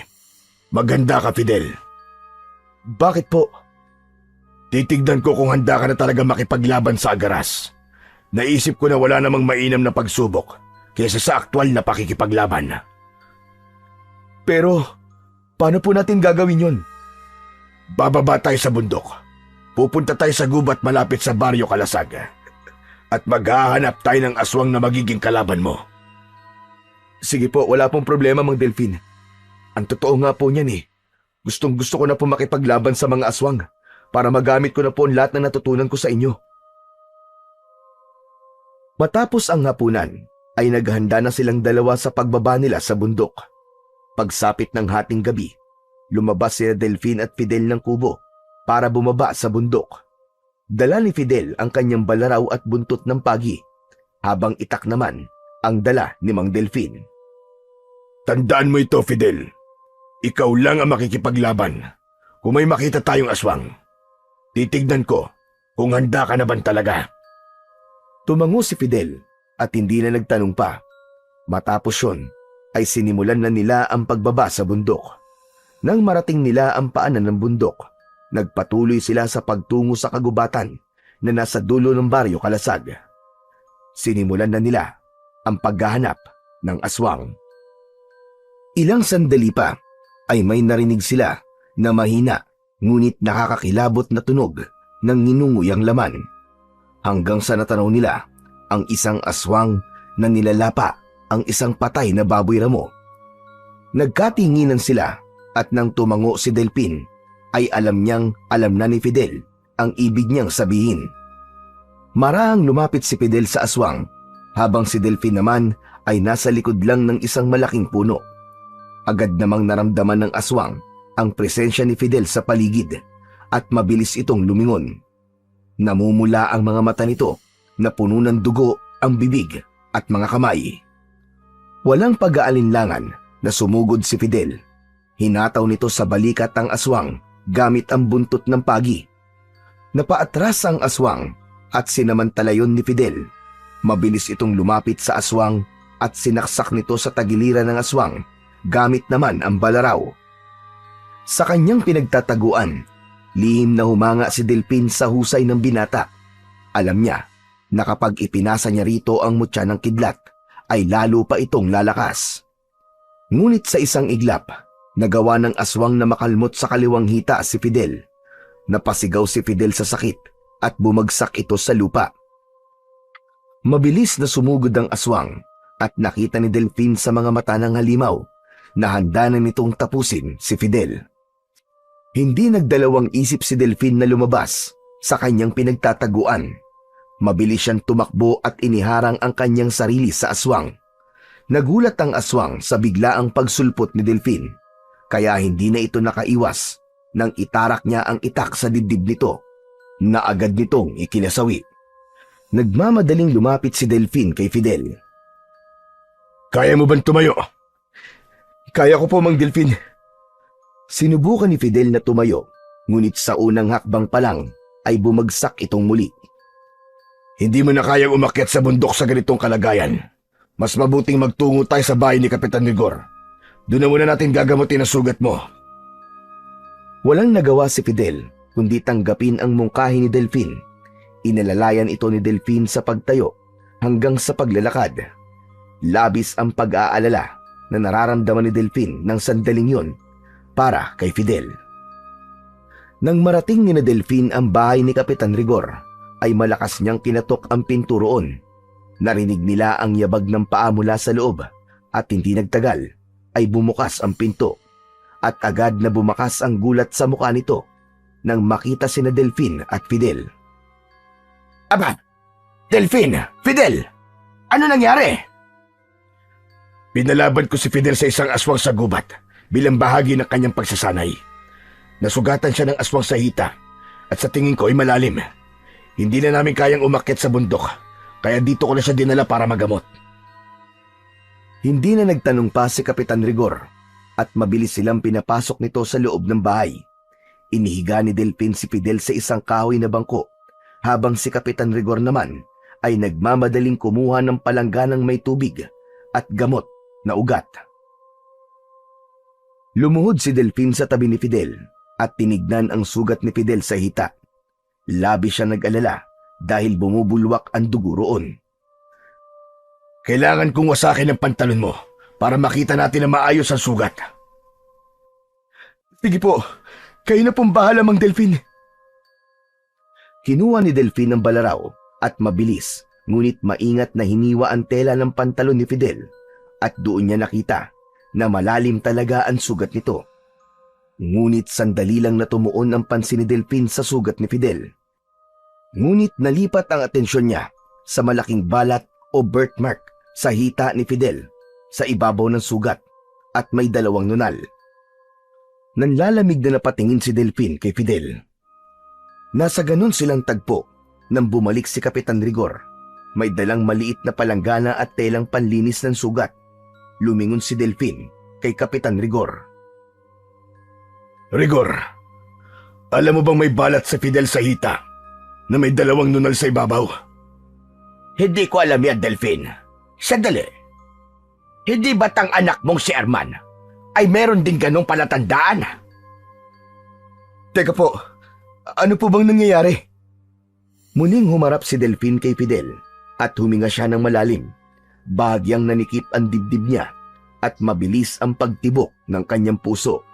maghanda ka, Fidel. Bakit po? Titignan ko kung handa ka na talaga makipaglaban sa agaras. Naisip ko na wala namang mainam na pagsubok kaysa sa aktwal na pakikipaglaban. Pero, paano po natin gagawin yon? Bababa tayo sa bundok. Pupunta tayo sa gubat malapit sa Baryo Kalasag. At maghahanap tayo ng aswang na magiging kalaban mo. Sige po, wala pong problema, Mang Delfin. Ang totoo nga po niyan eh. Gustong-gusto ko na po makipaglaban sa mga aswang para magamit ko na po ang lahat na natutunan ko sa inyo. Matapos ang hapunan, ay naghanda na silang dalawa sa pagbaba nila sa bundok. Pagsapit ng hating gabi, lumabas sila Delfin at Fidel ng kubo para bumaba sa bundok. Dala ni Fidel ang kanyang balaraw at buntot ng pagi, habang itak naman ang dala ni Mang Delfin. Tandaan mo ito, Fidel. Ikaw lang ang makikipaglaban. Kung may makita tayong aswang, titignan ko kung handa ka na ba talaga. Tumango si Fidel at hindi na nagtanong pa. Matapos yun, ay sinimulan na nila ang pagbaba sa bundok. Nang marating nila ang paanan ng bundok, nagpatuloy sila sa pagtungo sa kagubatan na nasa dulo ng Baryo Kalasag. Sinimulan na nila ang paghahanap ng aswang. Ilang sandali pa ay may narinig sila na mahina ngunit nakakakilabot na tunog ng ninunguyang laman. Hanggang sa natanaw nila ang isang aswang na nilalapa ang isang patay na baboy ramo. Nagkatinginan sila at nang tumango si Delfin ay alam na ni Fidel ang ibig niyang sabihin. Marahang lumapit si Fidel sa aswang habang si Delfin naman ay nasa likod lang ng isang malaking puno. Agad namang naramdaman ng aswang ang presensya ni Fidel sa paligid at mabilis itong lumingon. Namumula ang mga mata nito na puno ng dugo ang bibig at mga kamay. Walang pag-aalinlangan na sumugod si Fidel. Hinataw nito sa balikat ang aswang gamit ang buntot ng pagi. Napaatras ang aswang at sinamantala yon ni Fidel. Mabilis itong lumapit sa aswang at sinaksak nito sa tagiliran ng aswang gamit naman ang balaraw. Sa kanyang pinagtataguan, lihim na humanga si Delphin sa husay ng binata. Alam niya na kapag ipinasa niya rito ang mutya ng kidlat, ay lalo pa itong lalakas. Ngunit sa isang iglap, nagawa ng aswang na makalmot sa kaliwang hita si Fidel. Napasigaw si Fidel sa sakit at bumagsak ito sa lupa. Mabilis na sumugod ang aswang at nakita ni Delphin sa mga mata ng halimaw na handa na nitong tapusin si Fidel. Hindi nagdalawang isip si Delphin na lumabas sa kanyang pinagtataguan. Mabilis siyang tumakbo at iniharang ang kanyang sarili sa aswang. Nagulat ang aswang sa biglaang pagsulpot ni Delphin, kaya hindi na ito nakaiwas nang itarak niya ang itak sa dibdib nito na agad nitong ikinasawi. Nagmamadaling lumapit si Delphin kay Fidel. Kaya mo bang tumayo? Kaya ko po, Mang Delphin. Sinubukan ni Fidel na tumayo, ngunit sa unang hakbang pa lang ay bumagsak itong muli. Hindi mo na kayang umakyat sa bundok sa ganitong kalagayan. Mas mabuting magtungo tayo sa bahay ni Kapitan Rigor. Doon na muna natin gagamutin ang sugat mo. Walang nagawa si Fidel kundi tanggapin ang mungkahi ni Delphin. Inalalayan ito ni Delphin sa pagtayo hanggang sa paglalakad. Labis ang pag-aalala na nararamdaman ni Delphin ng sandaling yun para kay Fidel. Nang marating ni Delphin ang bahay ni Kapitan Rigor, ay malakas niyang kinatok ang pinto roon. Narinig nila ang yabag ng paa mula sa loob at hindi nagtagal ay bumukas ang pinto at agad na bumakas ang gulat sa mukha nito nang makita sina Delphin at Fidel. Aba! Delphin! Fidel! Ano nangyari? Pinalaban ko si Fidel sa isang aswang sa gubat bilang bahagi ng kanyang pagsasanay. Nasugatan siya ng aswang sa hita at sa tingin ko ay malalim. Hindi na namin kayang umakyat sa bundok, kaya dito ko na siya dinala para magamot. Hindi na nagtanong pa si Kapitan Rigor at mabilis silang pinapasok nito sa loob ng bahay. Inihiga ni Delphin si Fidel sa isang kahoy na bangko, habang si Kapitan Rigor naman ay nagmamadaling kumuha ng palangganang may tubig at gamot na ugat. Lumuhod si Delphin sa tabi ni Fidel at tinignan ang sugat ni Fidel sa hita. Labis siya nag-alala dahil bumubulwak ang dugo roon. Kailangan kong wasakin ang pantalon mo para makita natin na maayos ang sugat. Sige po, kayo na pong bahala, Mang Delphin. Kinuha ni Delphin ang balaraw at mabilis, ngunit maingat na hiniwa ang tela ng pantalon ni Fidel at doon niya nakita na malalim talaga ang sugat nito. Ngunit sandali lang na tumuon ang pansin ni Delphin sa sugat ni Fidel. Ngunit nalipat ang atensyon niya sa malaking balat o birthmark sa hita ni Fidel sa ibabaw ng sugat at may dalawang nunal. Nanlalamig na napatingin si Delphin kay Fidel. Nasa ganun silang tagpo nang bumalik si Kapitan Rigor. May dalang maliit na palanggana at telang panlinis ng sugat. Lumingon si Delphin kay Kapitan Rigor. Rigor, alam mo bang may balat sa Fidel sa hita na may dalawang nunal sa ibabaw? Hindi ko alam yan, Delphin. Sandali. Hindi ba't ang anak mong si Arman ay meron din ganong palatandaan? Teka po, ano po bang nangyayari? Muling humarap si Delphin kay Fidel at huminga siya ng malalim. Bahagyang nanikip ang dibdib niya at mabilis ang pagtibok ng kanyang puso.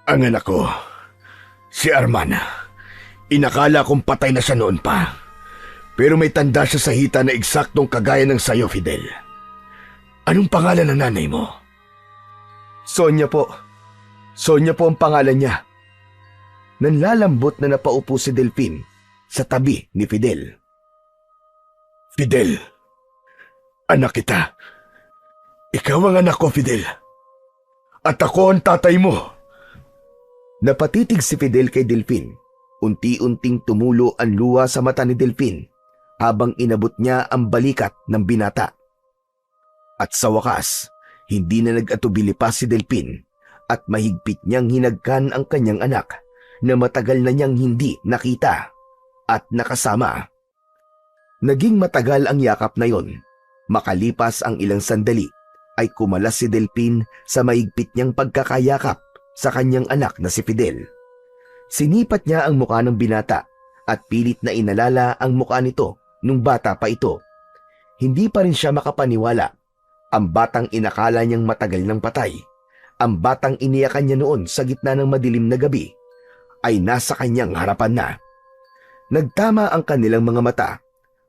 Ang anak ko, si Arman, inakala kong patay na siya noon pa. Pero may tanda siya sa hita na eksaktong kagaya ng sayo, Fidel. Anong pangalan ng nanay mo? Sonia po. Sonia po ang pangalan niya. Nanlalambot na napaupo si Delphin sa tabi ni Fidel. Fidel, anak kita. Ikaw ang anak ko, Fidel. At ako ang tatay mo. Napatitig si Fidel kay Delphin. Unti-unting tumulo ang luha sa mata ni Delphin habang inabot niya ang balikat ng binata. At sa wakas, hindi na nag-atubili pa si Delphin at mahigpit niyang hinagkan ang kanyang anak na matagal na niyang hindi nakita at nakasama. Naging matagal ang yakap na yon. Makalipas ang ilang sandali ay kumalas si Delphin sa maigpit niyang pagkakayakap sa kanyang anak na si Fidel. Sinipat niya ang mukha ng binata at pilit na inalala ang mukha nito nung bata pa ito. Hindi pa rin siya makapaniwala. Ang batang inakala niyang matagal ng patay, ang batang iniyakan niya noon sa gitna ng madilim na gabi, ay nasa kanyang harapan na. Nagtama ang kanilang mga mata.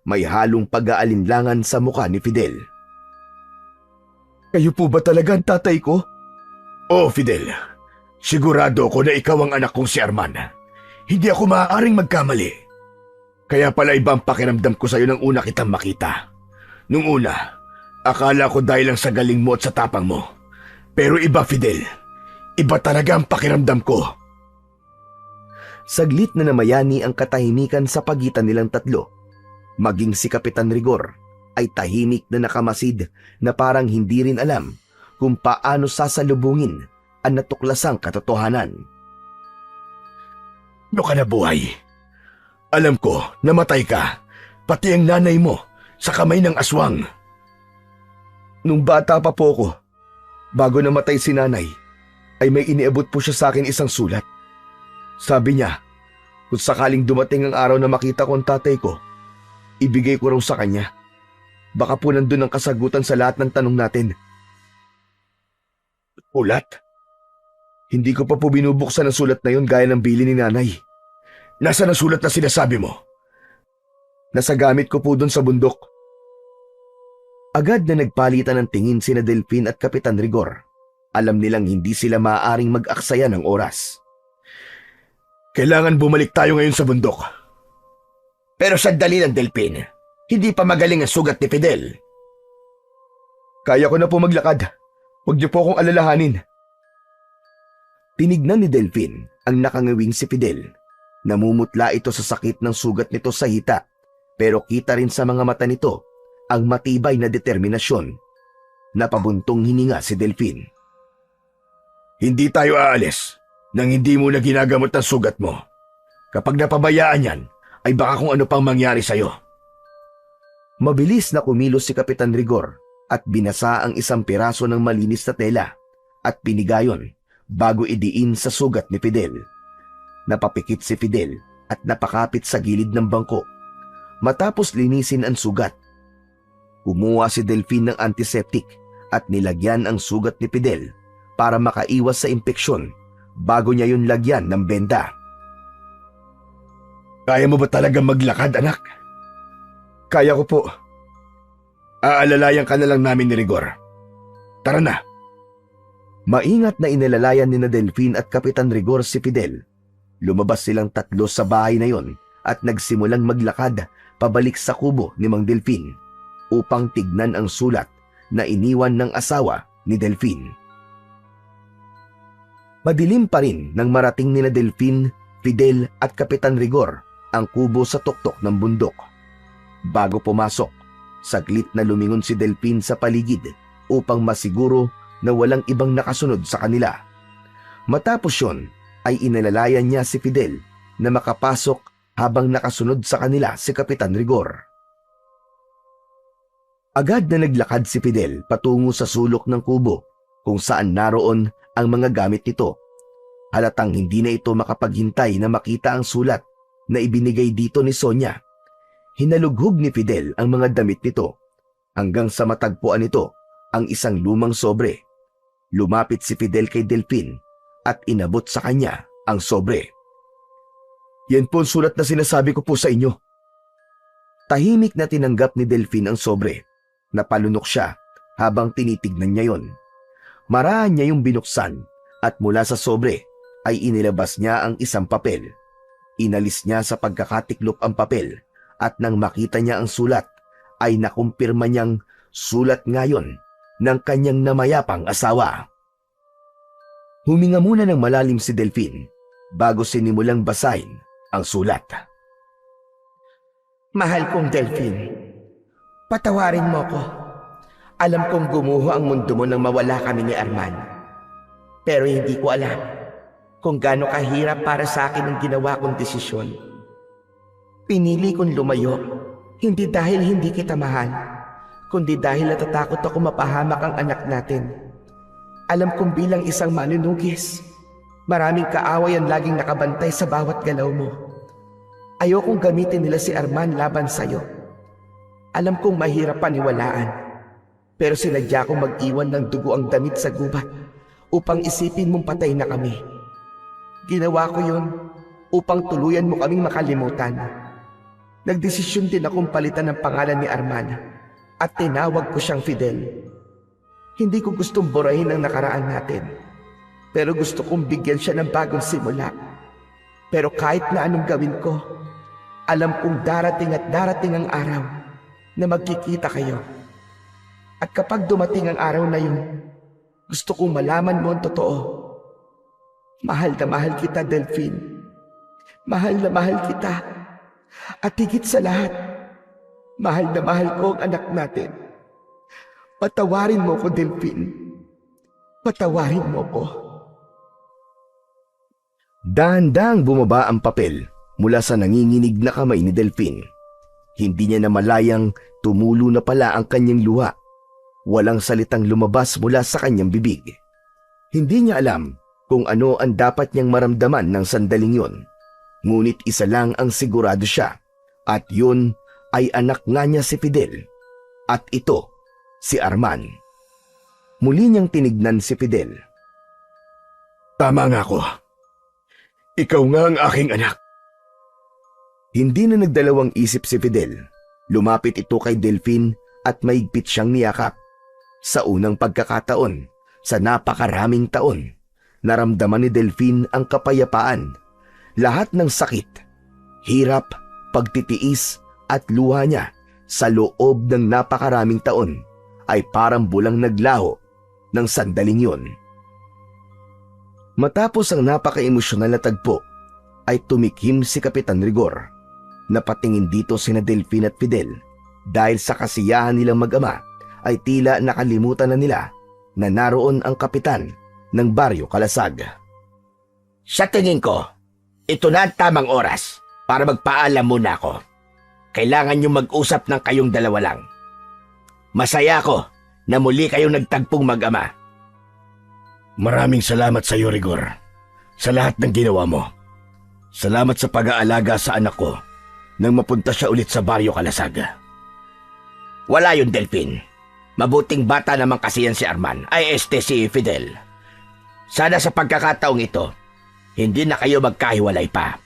May halong pag-aalinlangan sa mukha ni Fidel. Kayo po ba talaga ang tatay ko? Oo, Fidel. Sigurado ako na ikaw ang anak kong si Arman. Hindi ako maaaring magkamali. Kaya pala ibang pakiramdam ko sa'yo nang una kitang makita. Nung una, akala ko dahil lang sa galing mo at sa tapang mo. Pero iba, Fidel. Iba talaga ang pakiramdam ko. Saglit na namayani ang katahimikan sa pagitan nilang tatlo. Maging si Kapitan Rigor ay tahimik na nakamasid na parang hindi rin alam kung paano sasalubungin ang natuklasang katotohanan. Ano ka na buhay? Alam ko, namatay ka. Pati ang nanay mo sa kamay ng aswang. Nung bata pa po ko, bago namatay si nanay, ay may iniabot po siya sa akin isang sulat. Sabi niya, kung sakaling dumating ang araw na makita ko ang tatay ko, ibigay ko raw sa kanya. Baka po nandun ang kasagutan sa lahat ng tanong natin. Ulat? Hindi ko pa po binubuksan ang sulat na yun gaya ng bili ni nanay. Nasaan ang sulat na sinasabi mo? Nasa gamit ko po dun sa bundok. Agad na nagpalitan ng tingin sina Delphin at Kapitan Rigor. Alam nilang hindi sila maaaring mag-aksaya ng oras. Kailangan bumalik tayo ngayon sa bundok. Pero sandali lang, Delphin. Hindi pa magaling ang sugat ni Fidel. Kaya ko na po maglakad. Huwag niyo po akong alalahanin. Tinignan ni Delphin ang nakangawing si Fidel. Namumutla ito sa sakit ng sugat nito sa hita, pero kita rin sa mga mata nito ang matibay na determinasyon. Napabuntong hininga si Delphin. Hindi tayo aalis nang hindi mo na ginagamot ang sugat mo. Kapag napabayaan yan, ay baka kung ano pang mangyari sa'yo. Mabilis na kumilos si Kapitan Rigor at binasa ang isang piraso ng malinis na tela at pinigayon bago idiin sa sugat ni Fidel. Napapikit si Fidel at napakapit sa gilid ng bangko. Matapos linisin ang sugat, kumuha si Delphin ng antiseptic at nilagyan ang sugat ni Fidel para makaiwas sa impeksyon bago niya yun lagyan ng benda. Kaya mo ba talaga maglakad, anak? Kaya ko po. Aalalayan ka na lang namin ni Rigor. Tara na. Maingat na inalalayan ni na Delphin at Kapitan Rigor si Fidel. Lumabas silang tatlo sa bahay na yon at nagsimulang maglakad pabalik sa kubo ni Mang Delphin upang tignan ang sulat na iniwan ng asawa ni Delphin. Madilim pa rin nang marating ni na Delphin, Fidel at Kapitan Rigor ang kubo sa tuktok ng bundok. Bago pumasok, saglit na lumingon si Delphin sa paligid upang masiguro na walang ibang nakasunod sa kanila. Matapos yon, ay inalalayan niya si Fidel na makapasok habang nakasunod sa kanila si Kapitan Rigor. Agad na naglakad si Fidel patungo sa sulok ng kubo kung saan naroon ang mga gamit nito. Halatang hindi na ito makapaghintay na makita ang sulat na ibinigay dito ni Sonia. Hinalughog ni Fidel ang mga damit nito hanggang sa matagpuan nito ang isang lumang sobre. Lumapit si Fidel kay Delphin at inabot sa kanya ang sobre. Yan po ang sulat na sinasabi ko po sa inyo. Tahimik na tinanggap ni Delphin ang sobre. Napalunok siya habang tinitignan niya yon. Maraan niya yung binuksan at mula sa sobre ay inilabas niya ang isang papel. Inalis niya sa pagkakatiklop ang papel at nang makita niya ang sulat ay nakumpirma niyang sulat ngayon ng kanyang namayapang asawa. Huminga muna ng malalim si Delphin bago sinimulang basahin ang sulat. Mahal kong Delphin, patawarin mo ko. Alam kong gumuho ang mundo mo nang mawala kami ni Arman. Pero hindi ko alam kung gaano kahirap para sa akin ang ginawa kong desisyon. Pinili kong lumayo, hindi dahil hindi kita mahal, kundi dahil natatakot ako mapahamak ang anak natin. Alam kong bilang isang manunugis, maraming kaaway ang laging nakabantay sa bawat galaw mo. Ayokong gamitin nila si Arman laban sa'yo. Alam kong mahirap paniwalaan, pero sinadya kong mag-iwan ng dugo ang damit sa gubat upang isipin mong patay na kami. Ginawa ko yun upang tuluyan mo kaming makalimutan. Nagdesisyon din akong palitan ang pangalan ni Arman at tinawag ko siyang Fidel. Hindi ko gustong burahin ang nakaraan natin, pero gusto kong bigyan siya ng bagong simula. Pero kahit na anong gawin ko, alam kong darating at darating ang araw na magkikita kayo. At kapag dumating ang araw na yun, gusto kong malaman mo ang totoo. Mahal na mahal kita, Delphine. Mahal na mahal kita. At higit sa lahat, mahal na mahal ko ang anak natin. Patawarin mo ko, Delphine. Patawarin mo ko. Dahan-dahang bumaba ang papel mula sa nanginginig na kamay ni Delphine. Hindi niya namalayang tumulo na pala ang kanyang luha. Walang salitang lumabas mula sa kanyang bibig. Hindi niya alam kung ano ang dapat niyang maramdaman ng sandaling yun. Ngunit isa lang ang sigurado siya, at yun ay anak nga niya si Fidel. At ito, si Arman. Muli niyang tinignan si Fidel. Tama nga ako. Ikaw nga ang aking anak. Hindi na nagdalawang isip si Fidel. Lumapit ito kay Delphine at maigpit siyang niyakap. Sa unang pagkakataon, sa napakaraming taon, naramdaman ni Delphine ang kapayapaan. Lahat ng sakit, hirap, pagtitiis at luha niya sa loob ng napakaraming taon ay parang bulang naglaho ng sandaling yun. Matapos ang napaka-emosyonal na tagpo, ay tumikim si Kapitan Rigor. Napatingin dito sina Delphine at Fidel dahil sa kasiyahan nilang mag-ama ay tila nakalimutan na nila na naroon ang kapitan ng Baryo Kalasag. Sa tingin ko, ito na ang tamang oras para magpaalam muna ako. Kailangan nyo mag-usap ng kayong dalawa lang. Masaya ako na muli kayong nagtagpong mag-ama. Maraming salamat sa iyo, Rigor, sa lahat ng ginawa mo. Salamat sa pag-aalaga sa anak ko nang mapunta siya ulit sa Baryo Kalasag. Wala yun, Delphine. Mabuting bata naman kasi yan si Arman, si Fidel. Sana sa pagkakataong ito, hindi na kayo magkahiwalay pa.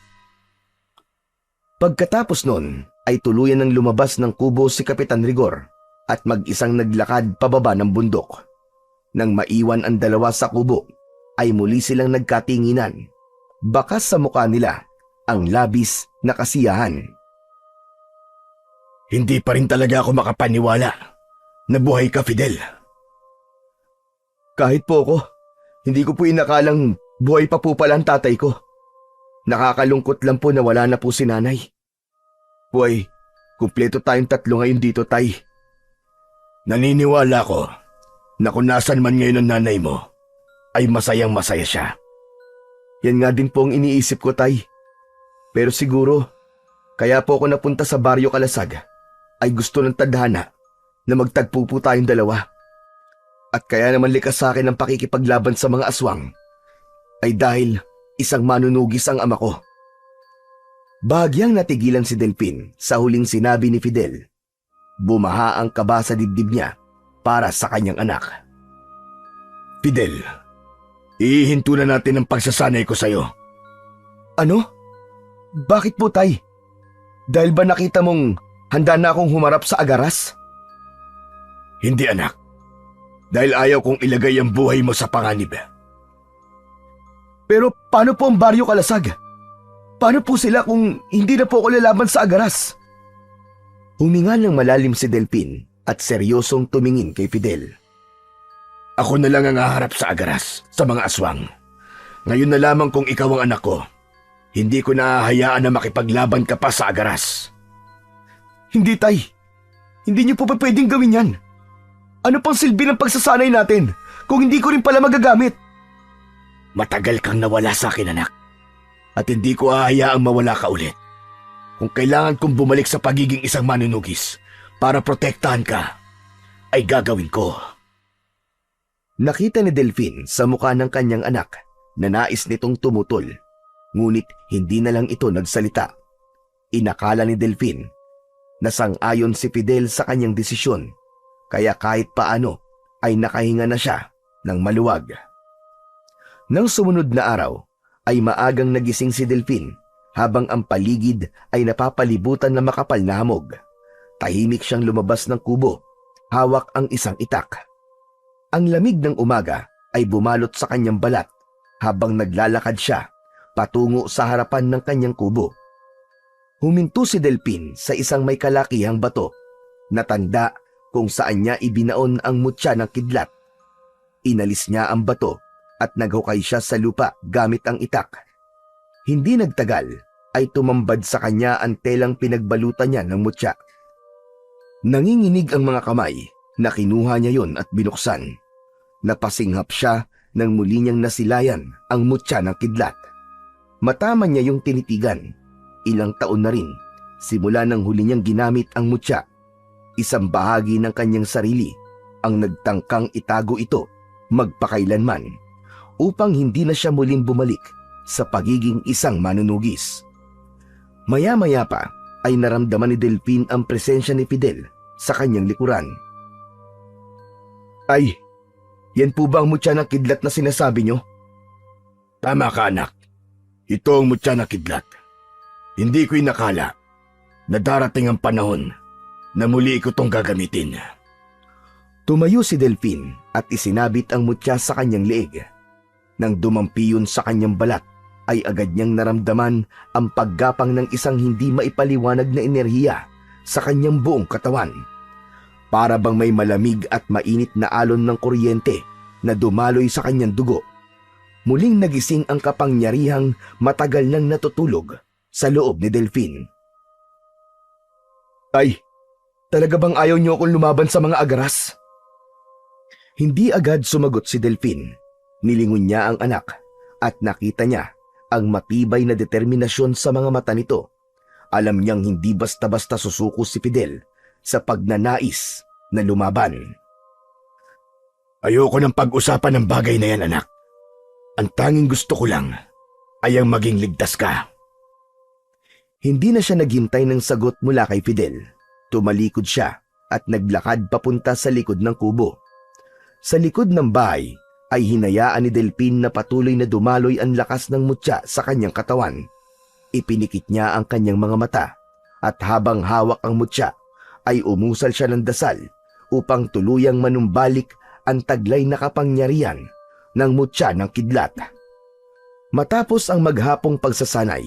Pagkatapos nun, ay tuluyan ng lumabas ng kubo si Kapitan Rigor at mag-isang naglakad pababa ng bundok. Nang maiwan ang dalawa sa kubo, ay muli silang nagkatinginan. Bakas sa mukha nila ang labis na kasiyahan. Hindi pa rin talaga ako makapaniwala na buhay ka, Fidel. Kahit po ako, hindi ko po inakalang buhay pa po pala ang tatay ko. Nakakalungkot lang po na wala na po si nanay. Buhay, kumpleto tayong tatlo ngayon dito, tay. Naniniwala ko na kung nasan man ngayon ang nanay mo, ay masayang masaya siya. Yan nga din po ang iniisip ko, tay. Pero siguro, kaya po ako napunta sa Baryo Kalasag ay gusto ng tadhana na magtagpo po tayong dalawa. At kaya naman likas sa akin ang pakikipaglaban sa mga aswang ay dahil isang manunugis ang ama ko. Bahagyang natigilan si Delphine sa huling sinabi ni Fidel. Bumaha ang kaba sa dibdib niya para sa kanyang anak. Fidel, ihinto na natin ang pagsasanay ko sa'yo. Ano? Bakit po, tay? Dahil ba nakita mong handa na akong humarap sa agaras? Hindi, anak. Dahil ayaw kong ilagay ang buhay mo sa panganib. Pero paano po ang Baryo Kalasag? Paano po sila kung hindi na po ako lalaban sa agaras? Huminga ng malalim si Delphine at seryosong tumingin kay Fidel. Ako na lang ang haharap sa agaras, sa mga aswang. Ngayon na lamang kung ikaw ang anak ko, hindi ko nahahayaan na makipaglaban ka pa sa agaras. Hindi, tay. Hindi niyo po pa pwedeng gawin yan. Ano pang silbi ng pagsasanay natin kung hindi ko rin pala magagamit? Matagal kang nawala sa akin, anak. At hindi ko hahayaang mawala ka ulit. Kung kailangan kong bumalik sa pagiging isang manunugis para protektahan ka, ay gagawin ko. Nakita ni Delphine sa mukha ng kanyang anak na nais nitong tumutol, ngunit hindi na lang ito nagsalita. Inakala ni Delphine na sang-ayon si Fidel sa kanyang desisyon, kaya kahit paano ay nakahinga na siya ng maluwag. Nang sumunod na araw ay maagang nagising si Delphine habang ang paligid ay napapalibutan ng makapal na hamog. Tahimik siyang lumabas ng kubo, hawak ang isang itak. Ang lamig ng umaga ay bumalot sa kanyang balat habang naglalakad siya patungo sa harapan ng kanyang kubo. Huminto si Delphine sa isang may kalakihang bato na tanda kung saan niya ibinaon ang mutya ng kidlat. Inalis niya ang bato at naghukay siya sa lupa gamit ang itak. Hindi nagtagal ay tumambad sa kanya ang telang pinagbalutan niya ng mutya. Nanginginig ang mga kamay na kinuha niya yon at binuksan. Napasinghap siya nang muli niyang nasilayan ang mutya ng kidlat. Mataman niya yung tinitigan. Ilang taon na rin simula nang huli niyang ginamit ang mutya. Isang bahagi ng kanyang sarili ang nagtangkang itago ito magpakailanman upang hindi na siya muling bumalik sa pagiging isang manunugis. Maya-maya pa ay naramdaman ni Delphine ang presensya ni Fidel sa kanyang likuran. Ay, yan po ba ang mutya ng kidlat na sinasabi nyo? Tama ka, anak. Ito ang mutya ng kidlat. Hindi ko inakala na darating ang panahon na muli ko itong gagamitin. Tumayo si Delphine at isinabit ang mutya sa kanyang leeg. Nang dumampi yun sa kanyang balat, ay agad niyang naramdaman ang paggapang ng isang hindi maipaliwanag na enerhiya sa kanyang buong katawan. Para bang may malamig at mainit na alon ng kuryente na dumaloy sa kanyang dugo. Muling nagising ang kapangyarihang matagal nang natutulog sa loob ni Delphine. Ay, talaga bang ayaw niyo akong lumaban sa mga agaras? Hindi agad sumagot si Delphine. Nilingon niya ang anak at nakita niya ang matibay na determinasyon sa mga mata nito. Alam niyang hindi basta-basta susuko si Fidel sa pagnanais na lumaban. Ayoko ng pag-usapan ng bagay na yan, anak. Ang tanging gusto ko lang ay ang maging ligtas ka. Hindi na siya naghintay ng sagot mula kay Fidel. Tumalikod siya at naglakad papunta sa likod ng kubo. Sa likod ng bahay ay hinayaan ni Delphine na patuloy na dumaloy ang lakas ng mutya sa kanyang katawan. Ipinikit niya ang kanyang mga mata at habang hawak ang mutya ay umusal siya ng dasal upang tuluyang manumbalik ang taglay na kapangyarihan ng mutya ng kidlat. Matapos ang maghapong pagsasanay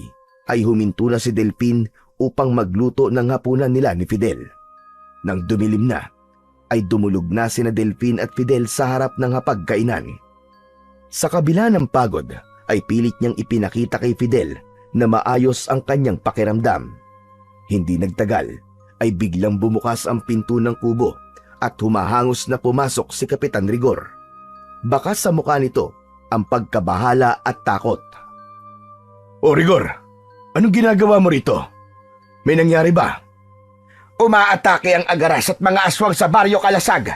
ay huminto na si Delphine upang magluto ng hapunan nila ni Fidel. Nang dumilim na, ay dumulog na sina Delphine at Fidel sa harap ng hapagkainan. Sa kabila ng pagod ay pilit niyang ipinakita kay Fidel na maayos ang kanyang pakiramdam. Hindi nagtagal ay biglang bumukas ang pinto ng kubo at humahangos na pumasok si Kapitan Rigor. Baka sa mukha nito ang pagkabahala at takot. O Rigor, anong ginagawa mo rito? May nangyari ba? Umaatake ang agaras at mga aswang sa Baryo Kalasag.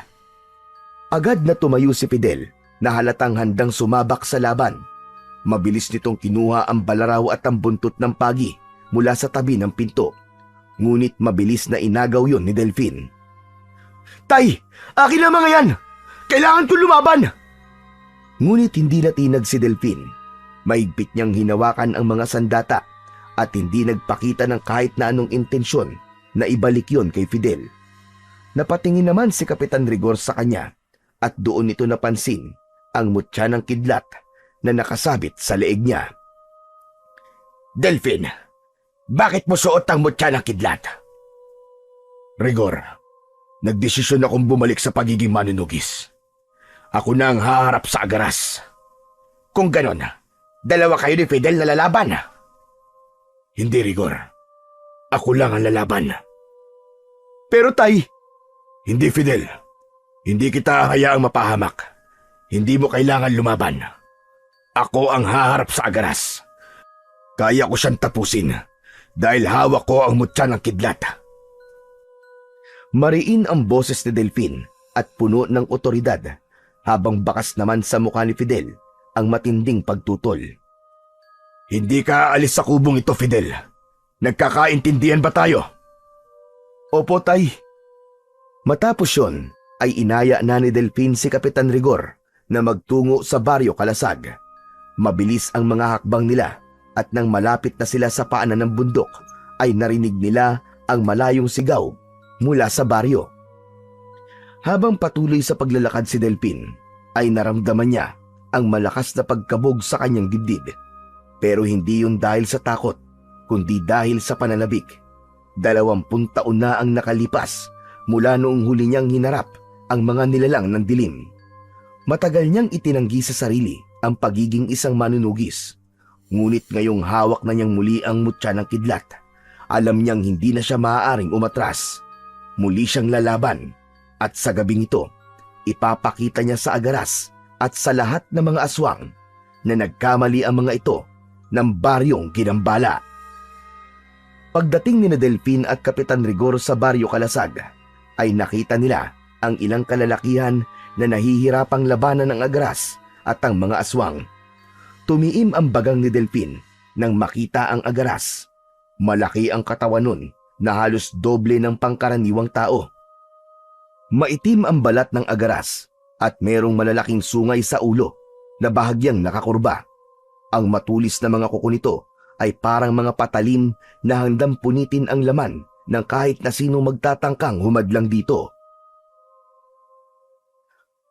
Agad na tumayo si Fidel na halatang handang sumabak sa laban. Mabilis nitong kinuha ang balaraw at ang buntot ng pagi mula sa tabi ng pinto. Ngunit mabilis na inagaw yon ni Delphine. Tay, akin na mga yan! Kailangan ko lumaban! Ngunit hindi natinag si Delphine. Maigpit niyang hinawakan ang mga sandata at hindi nagpakita ng kahit na anong intensyon na ibalik yon kay Fidel. Napatingin naman si Kapitan Rigor sa kanya at doon nito napansin ang mutya ng kidlat na nakasabit sa leeg niya. Delphine, bakit mo suot ang mutya ng kidlat? Rigor, nagdesisyon akong bumalik sa pagiging manunugis. Ako na ang haharap sa agaras. Kung ganon, dalawa kayo ni Fidel na lalaban. Hindi, Rigor. Ako lang ang lalaban. Pero tay, Hindi, Fidel. Hindi kita hayaang mapahamak. Hindi mo kailangan lumaban. Ako ang haharap sa agaras. Kaya ko siyang tapusin dahil hawak ko ang mutya ng kidlat. mariin ang boses ni Delphine at puno ng otoridad, habang bakas naman sa mukha ni Fidel ang matinding pagtutol. Hindi ka aalis sa kubong ito, Fidel. Nagkakaintindihan ba tayo? Opo, tay. Matapos yon, ay inaya na ni Delfin si Kapitan Rigor na magtungo sa Baryo Kalasag. Mabilis ang mga hakbang nila at nang malapit na sila sa paanan ng bundok ay narinig nila ang malayong sigaw mula sa baryo. Habang patuloy sa paglalakad si Delfin ay naramdaman niya ang malakas na pagkabog sa kanyang dibdib. Pero hindi yun dahil sa takot, kundi dahil sa pananabik. 20 taon na ang nakalipas mula noong huli niyang hinarap ang mga nilalang ng dilim. Matagal niyang itinanggi sa sarili ang pagiging isang manunugis. Ngunit ngayong hawak na niyang muli ang mutya ng kidlat, alam niyang hindi na siya maaaring umatras. Muli siyang lalaban at sa gabing ito, ipapakita niya sa agaras at sa lahat ng mga aswang na nagkamali ang mga ito ng baryong Ginambala. Pagdating ni Delfin at Kapitan Rigor sa Baryo Kalasag, ay nakita nila ang ilang kalalakihan na nahihirapang labanan ng agaras at ang mga aswang. Tumiim ang bagang ni Delfin nang makita ang agaras. Malaki ang katawan nun na halos doble ng pangkaraniwang tao. Maitim ang balat ng agaras at merong malalaking sungay sa ulo na bahagyang nakakurba. Ang matulis na mga kuko nito ay parang mga patalim na handang punitin ang laman ng kahit na sino magtatangkang humadlang dito.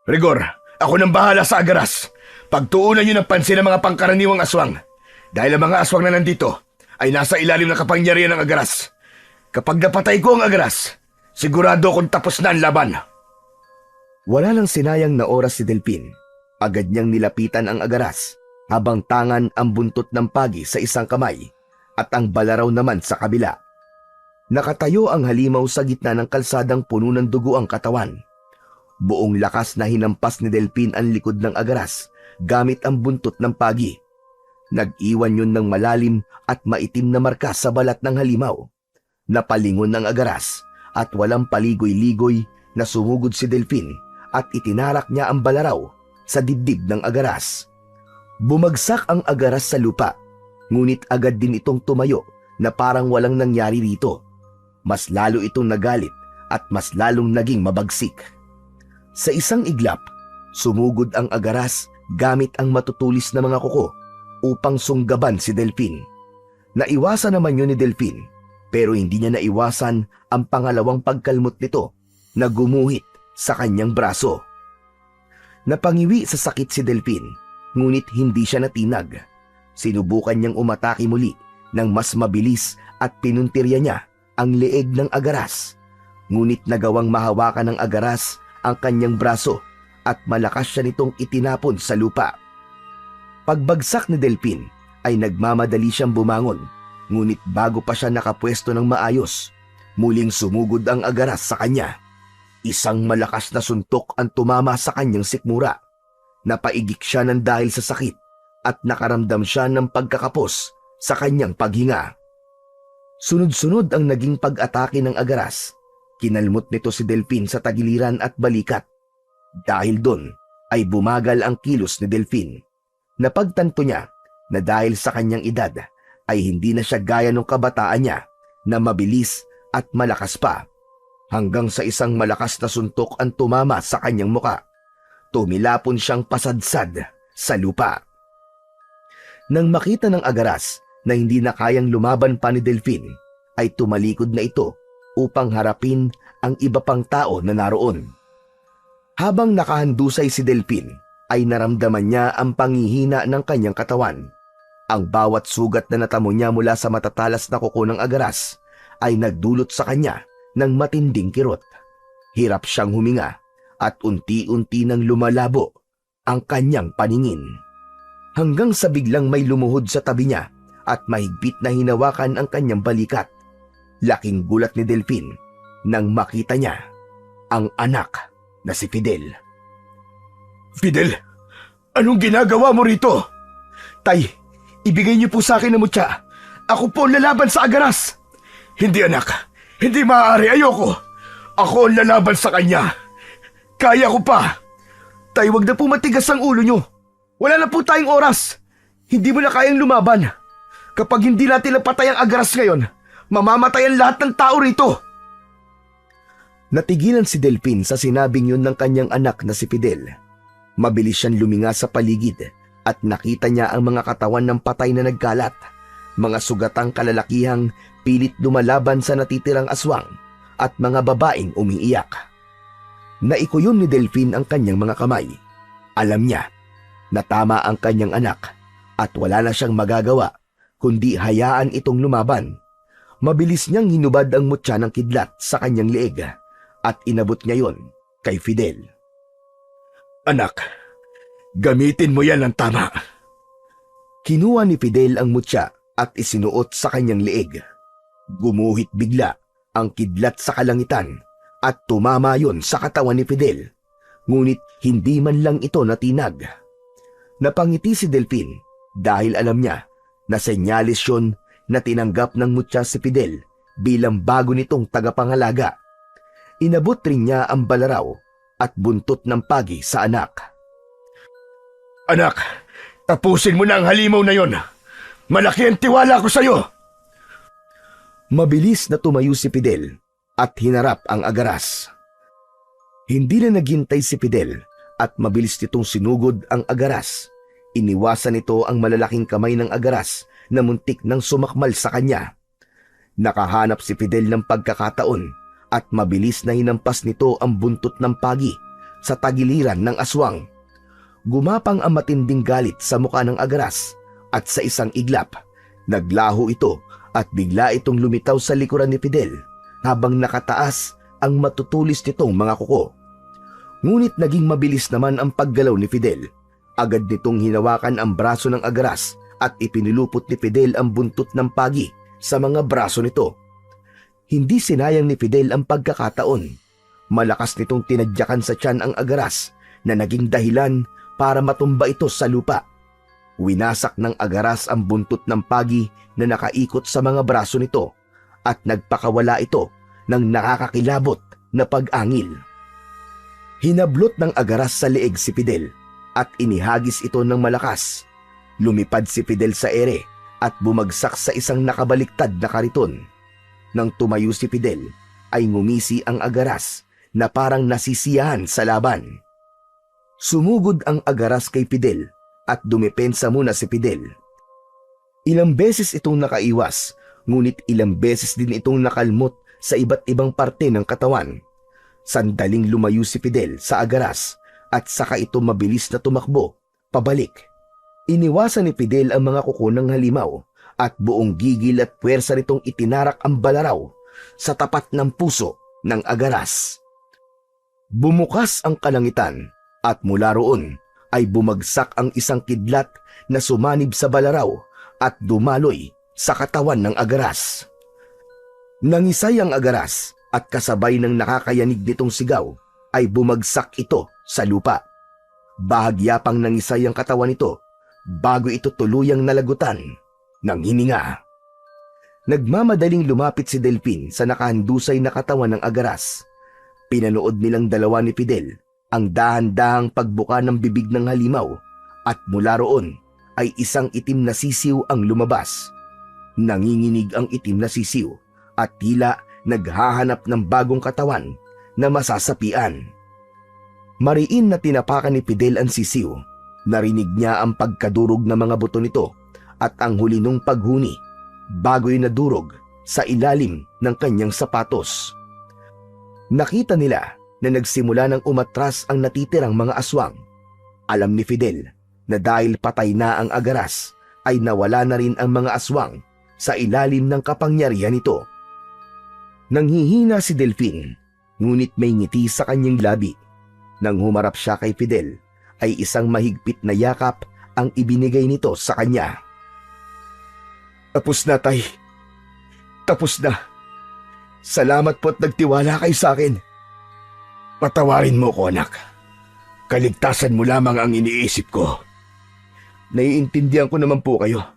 Rigor, ako nang bahala sa agaras. Pagtuunan niyo ng pansin ang mga pangkaraniwang aswang. Dahil ang mga aswang na nandito ay nasa ilalim ng kapangyarihan ng agaras. Kapag napatay ko ang agaras, sigurado akong tapos na ang laban. Wala nang sinayang na oras si Delfin. Agad niyang nilapitan ang agaras habang tangan ang buntot ng pagi sa isang kamay at ang balaraw naman sa kabila. Nakatayo ang halimaw sa gitna ng kalsadang puno ng dugo ang katawan. Buong lakas na hinampas ni Delfin ang likod ng agaras gamit ang buntot ng pagi. Nag-iwan yun ng malalim at maitim na marka sa balat ng halimaw. Napalingon ang agaras at walang paligoy-ligoy na sumugod si Delfin at itinarak niya ang balaraw sa dibdib ng agaras. Bumagsak ang agaras sa lupa, ngunit agad din itong tumayo na parang walang nangyari rito. Mas lalo itong nagalit at mas lalong naging mabagsik. Sa isang iglap, sumugod ang agaras gamit ang matutulis na mga kuko upang sunggaban si Delfin. Naiwasan naman yun ni Delfin, pero hindi niya naiwasan ang pangalawang pagkalmot nito na gumuhit sa kanyang braso. Napangiwi sa sakit si Delfin, ngunit hindi siya natinag. Sinubukan niyang umatake muli ng mas mabilis at pinuntirya niya ang leeg ng agaras. Ngunit nagawang mahawakan ng agaras ang kanyang braso at malakas siya nitong itinapon sa lupa. Pagbagsak ni Delfin ay nagmamadali siyang bumangon, ngunit bago pa siya nakapwesto ng maayos, muling sumugod ang agaras sa kanya. Isang malakas na suntok ang tumama sa kanyang sikmura. Napaigik siya ng dahil sa sakit at nakaramdam siya ng pagkakapos sa kanyang paghinga. Sunod-sunod ang naging pag-atake ng agaras. Kinalmot nito si Delfin sa tagiliran at balikat. Dahil doon ay bumagal ang kilos ni Delfin. Napagtanto niya na dahil sa kanyang edad ay hindi na siya gaya ng kabataan niya na mabilis at malakas pa. Hanggang sa isang malakas na suntok ang tumama sa kanyang muka. Tumilapon siyang pasadsad sa lupa. Nang makita ng agaras na hindi na kayang lumaban pa ni Delfin, ay tumalikod na ito upang harapin ang iba pang tao na naroon. Habang nakahandusay si Delfin, ay naramdaman niya ang panghihina ng kanyang katawan. Ang bawat sugat na natamo niya mula sa matatalas na kuko ng agaras ay nagdulot sa kanya ng matinding kirot. Hirap siyang huminga at unti-unti nang lumalabo ang kanyang paningin. Hanggang sa biglang may lumuhod sa tabi niya at mahigpit na hinawakan ang kanyang balikat. Laking gulat ni Delfin nang makita niya ang anak na si Fidel. Fidel, anong ginagawa mo rito? Tay, ibigay niyo po sa akin ang mutya. Ako po ang lalaban sa agaras. Hindi anak, hindi maaari, ayoko. Ako ang lalaban sa kanya. Kaya ko pa! Tay, wag na po matigas ang ulo nyo. Wala na po tayong oras. Hindi mo na kayang lumaban. Kapag hindi natin napatay ang Agras ngayon, mamamatay ang lahat ng tao rito. Natigilan si Delfin sa sinabing yun ng kanyang anak na si Fidel. Mabilis siyang luminga sa paligid at nakita niya ang mga katawan ng patay na nagkalat. Mga sugatang kalalakihang pilit lumalaban sa natitirang aswang at mga babaeng umiiyak. Naikuyon ni Delfin ang kanyang mga kamay. Alam niya na tama ang kanyang anak at wala na siyang magagawa kundi hayaan itong lumaban. Mabilis niyang hinubad ang mutya ng kidlat sa kanyang leeg at inabot niya yon kay Fidel. Anak, gamitin mo yan ng tama. Kinuha ni Fidel ang mutya at isinuot sa kanyang leeg. Gumuhit bigla ang kidlat sa kalangitan at tumama yon sa katawan ni Fidel. Ngunit hindi man lang ito natinag. Napangiti si Delfin dahil alam niya na senyalis yun na tinanggap ng mutya si Fidel bilang bago nitong tagapangalaga. Inabot rin niya ang balaraw at buntot ng pagi sa anak. Anak, tapusin mo na ang halimaw na yon. Malaki ang tiwala ko sa'yo. Mabilis na tumayo si Fidel at hinarap ang Agaras. Hindi na naghintay si Fidel at mabilis nitong sinugod ang Agaras. Iniwasan nito ang malalaking kamay ng Agaras na muntik nang sumakmal sa kanya. Nakahanap si Fidel ng pagkakataon at mabilis na hinampas nito ang buntot ng pagi sa tagiliran ng aswang. Gumapang ang matinding galit sa mukha ng Agaras at sa isang iglap, naglaho ito at bigla itong lumitaw sa likuran ni Fidel habang nakataas ang matutulis nitong mga kuko. Ngunit naging mabilis naman ang paggalaw ni Fidel. Agad nitong hinawakan ang braso ng Agaras at ipinilupot ni Fidel ang buntot ng pagi sa mga braso nito. Hindi sinayang ni Fidel ang pagkakataon. Malakas nitong tinadyakan sa tiyan ang Agaras na naging dahilan para matumba ito sa lupa. Winasak ng Agaras ang buntot ng pagi na nakaikot sa mga braso nito at nagpakawala ito ng nakakakilabot na pag-angil. Hinablot ng Agaras sa leeg si Fidel at inihagis ito ng malakas. Lumipad si Fidel sa ere at bumagsak sa isang nakabaliktad na kariton. Nang tumayo si Fidel ay ngumisi ang Agaras na parang nasisiyahan sa laban. Sumugod ang Agaras kay Fidel at dumepensa muna si Fidel. Ilang beses itong nakaiwas, ngunit ilang beses din itong nakalmot sa iba't ibang parte ng katawan. Sandaling lumayo si Fidel sa Agaras at saka ito mabilis na tumakbo, pabalik. Iniwasan ni Fidel ang mga kuko ng halimaw at buong gigil at puwersa nitong itinarak ang balaraw sa tapat ng puso ng Agaras. Bumukas ang kalangitan at mula roon ay bumagsak ang isang kidlat na sumanib sa balaraw at dumaloy sa katawan ng Agaras. Nangisay ang Agaras at kasabay ng nakakayanig nitong sigaw ay bumagsak ito sa lupa. Bahagya pang nangisay ang katawan nito bago ito tuluyang nalagutan ng hininga. Nagmamadaling lumapit si Delfin sa nakahandusay na katawan ng Agaras. Pinanood nilang dalawa ni Fidel ang dahan-dahang pagbuka ng bibig ng halimaw at mula roon ay isang itim na sisiw ang lumabas. Nanginginig ang itim na sisiw at tila naghahanap ng bagong katawan na masasapian. Mariin na tinapakan ni Fidel ang sisiw. Narinig niya ang pagkadurog ng mga buto nito at ang huli nung paghuni bago'y nadurog sa ilalim ng kanyang sapatos. Nakita nila na nagsimula ng umatras ang natitirang mga aswang. Alam ni Fidel na dahil patay na ang Agaras ay nawala na rin ang mga aswang sa ilalim ng kapangyarihan nito. Nanghihina si Delfin, ngunit may ngiti sa kanyang labi. Nang humarap siya kay Fidel, ay isang mahigpit na yakap ang ibinigay nito sa kanya. Tapos na, Tay. Tapos na. Salamat po at nagtiwala kayo sa akin. Patawarin mo ko, anak. Kaligtasan mo lamang ang iniisip ko. Naiintindihan ko naman po kayo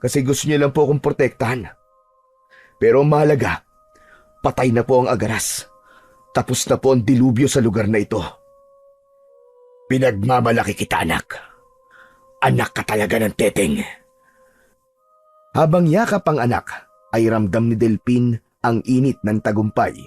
kasi gusto niyo lang po akong protektahan. Pero ang mahalaga, patay na po ang Agaras. Tapos na po ang dilubyo sa lugar na ito. Pinagmamalaki kita, anak. Anak ka talaga ng teteng. Habang yakap ang anak, ay ramdam ni Delphin ang init ng tagumpay.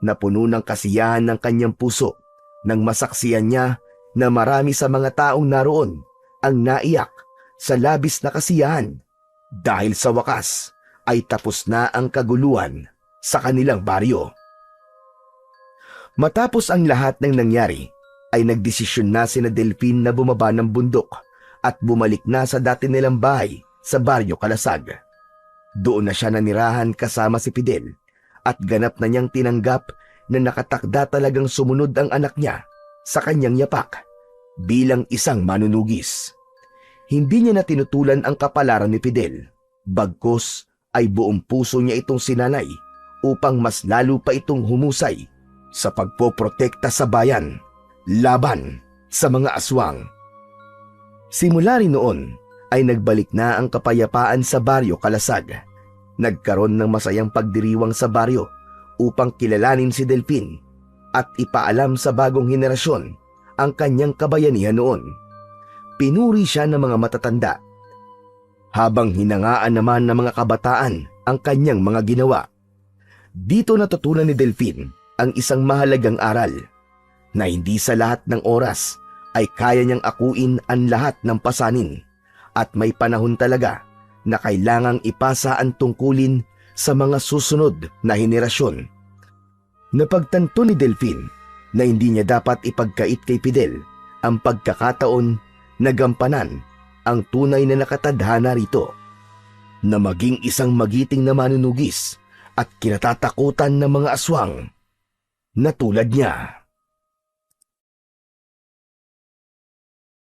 Napuno ng kasiyahan ng kanyang puso nang masaksiyan niya na marami sa mga taong naroon ang naiyak sa labis na kasiyahan dahil sa wakas ay tapos na ang kaguluhan sa kanilang baryo. Matapos ang lahat ng nangyari, ay nagdesisyon na sina Delphin na bumaba ng bundok at bumalik na sa dati nilang bahay sa baryo Kalasag. Doon na siya nanirahan kasama si Fidel at ganap na niyang tinanggap na nakatakda talagang sumunod ang anak niya sa kanyang yapak bilang isang manunugis. Hindi niya na tinutulan ang kapalaran ni Fidel, bagkus ay buong puso niya itong sinalay upang mas lalo pa itong humusay sa pagpoprotekta sa bayan laban sa mga aswang. Simula rin noon ay nagbalik na ang kapayapaan sa baryo Kalasag. Nagkaroon ng masayang pagdiriwang sa baryo upang kilalanin si Delphin at ipaalam sa bagong henerasyon ang kanyang kabayanihan noon. Pinuri siya ng mga matatanda, habang hinangaan naman ng mga kabataan ang kanyang mga ginawa. Dito natutunan ni Delphin ang isang mahalagang aral na hindi sa lahat ng oras ay kaya niyang akuin ang lahat ng pasanin at may panahon talaga na kailangang ipasa ang tungkulin sa mga susunod na henerasyon. Napagtanto ni Delphin na hindi niya dapat ipagkait kay Fidel ang pagkakataon na gampanan ang tunay na nakatadhana rito, na maging isang magiting na manunugis at kinatatakutan ng mga aswang na tulad niya.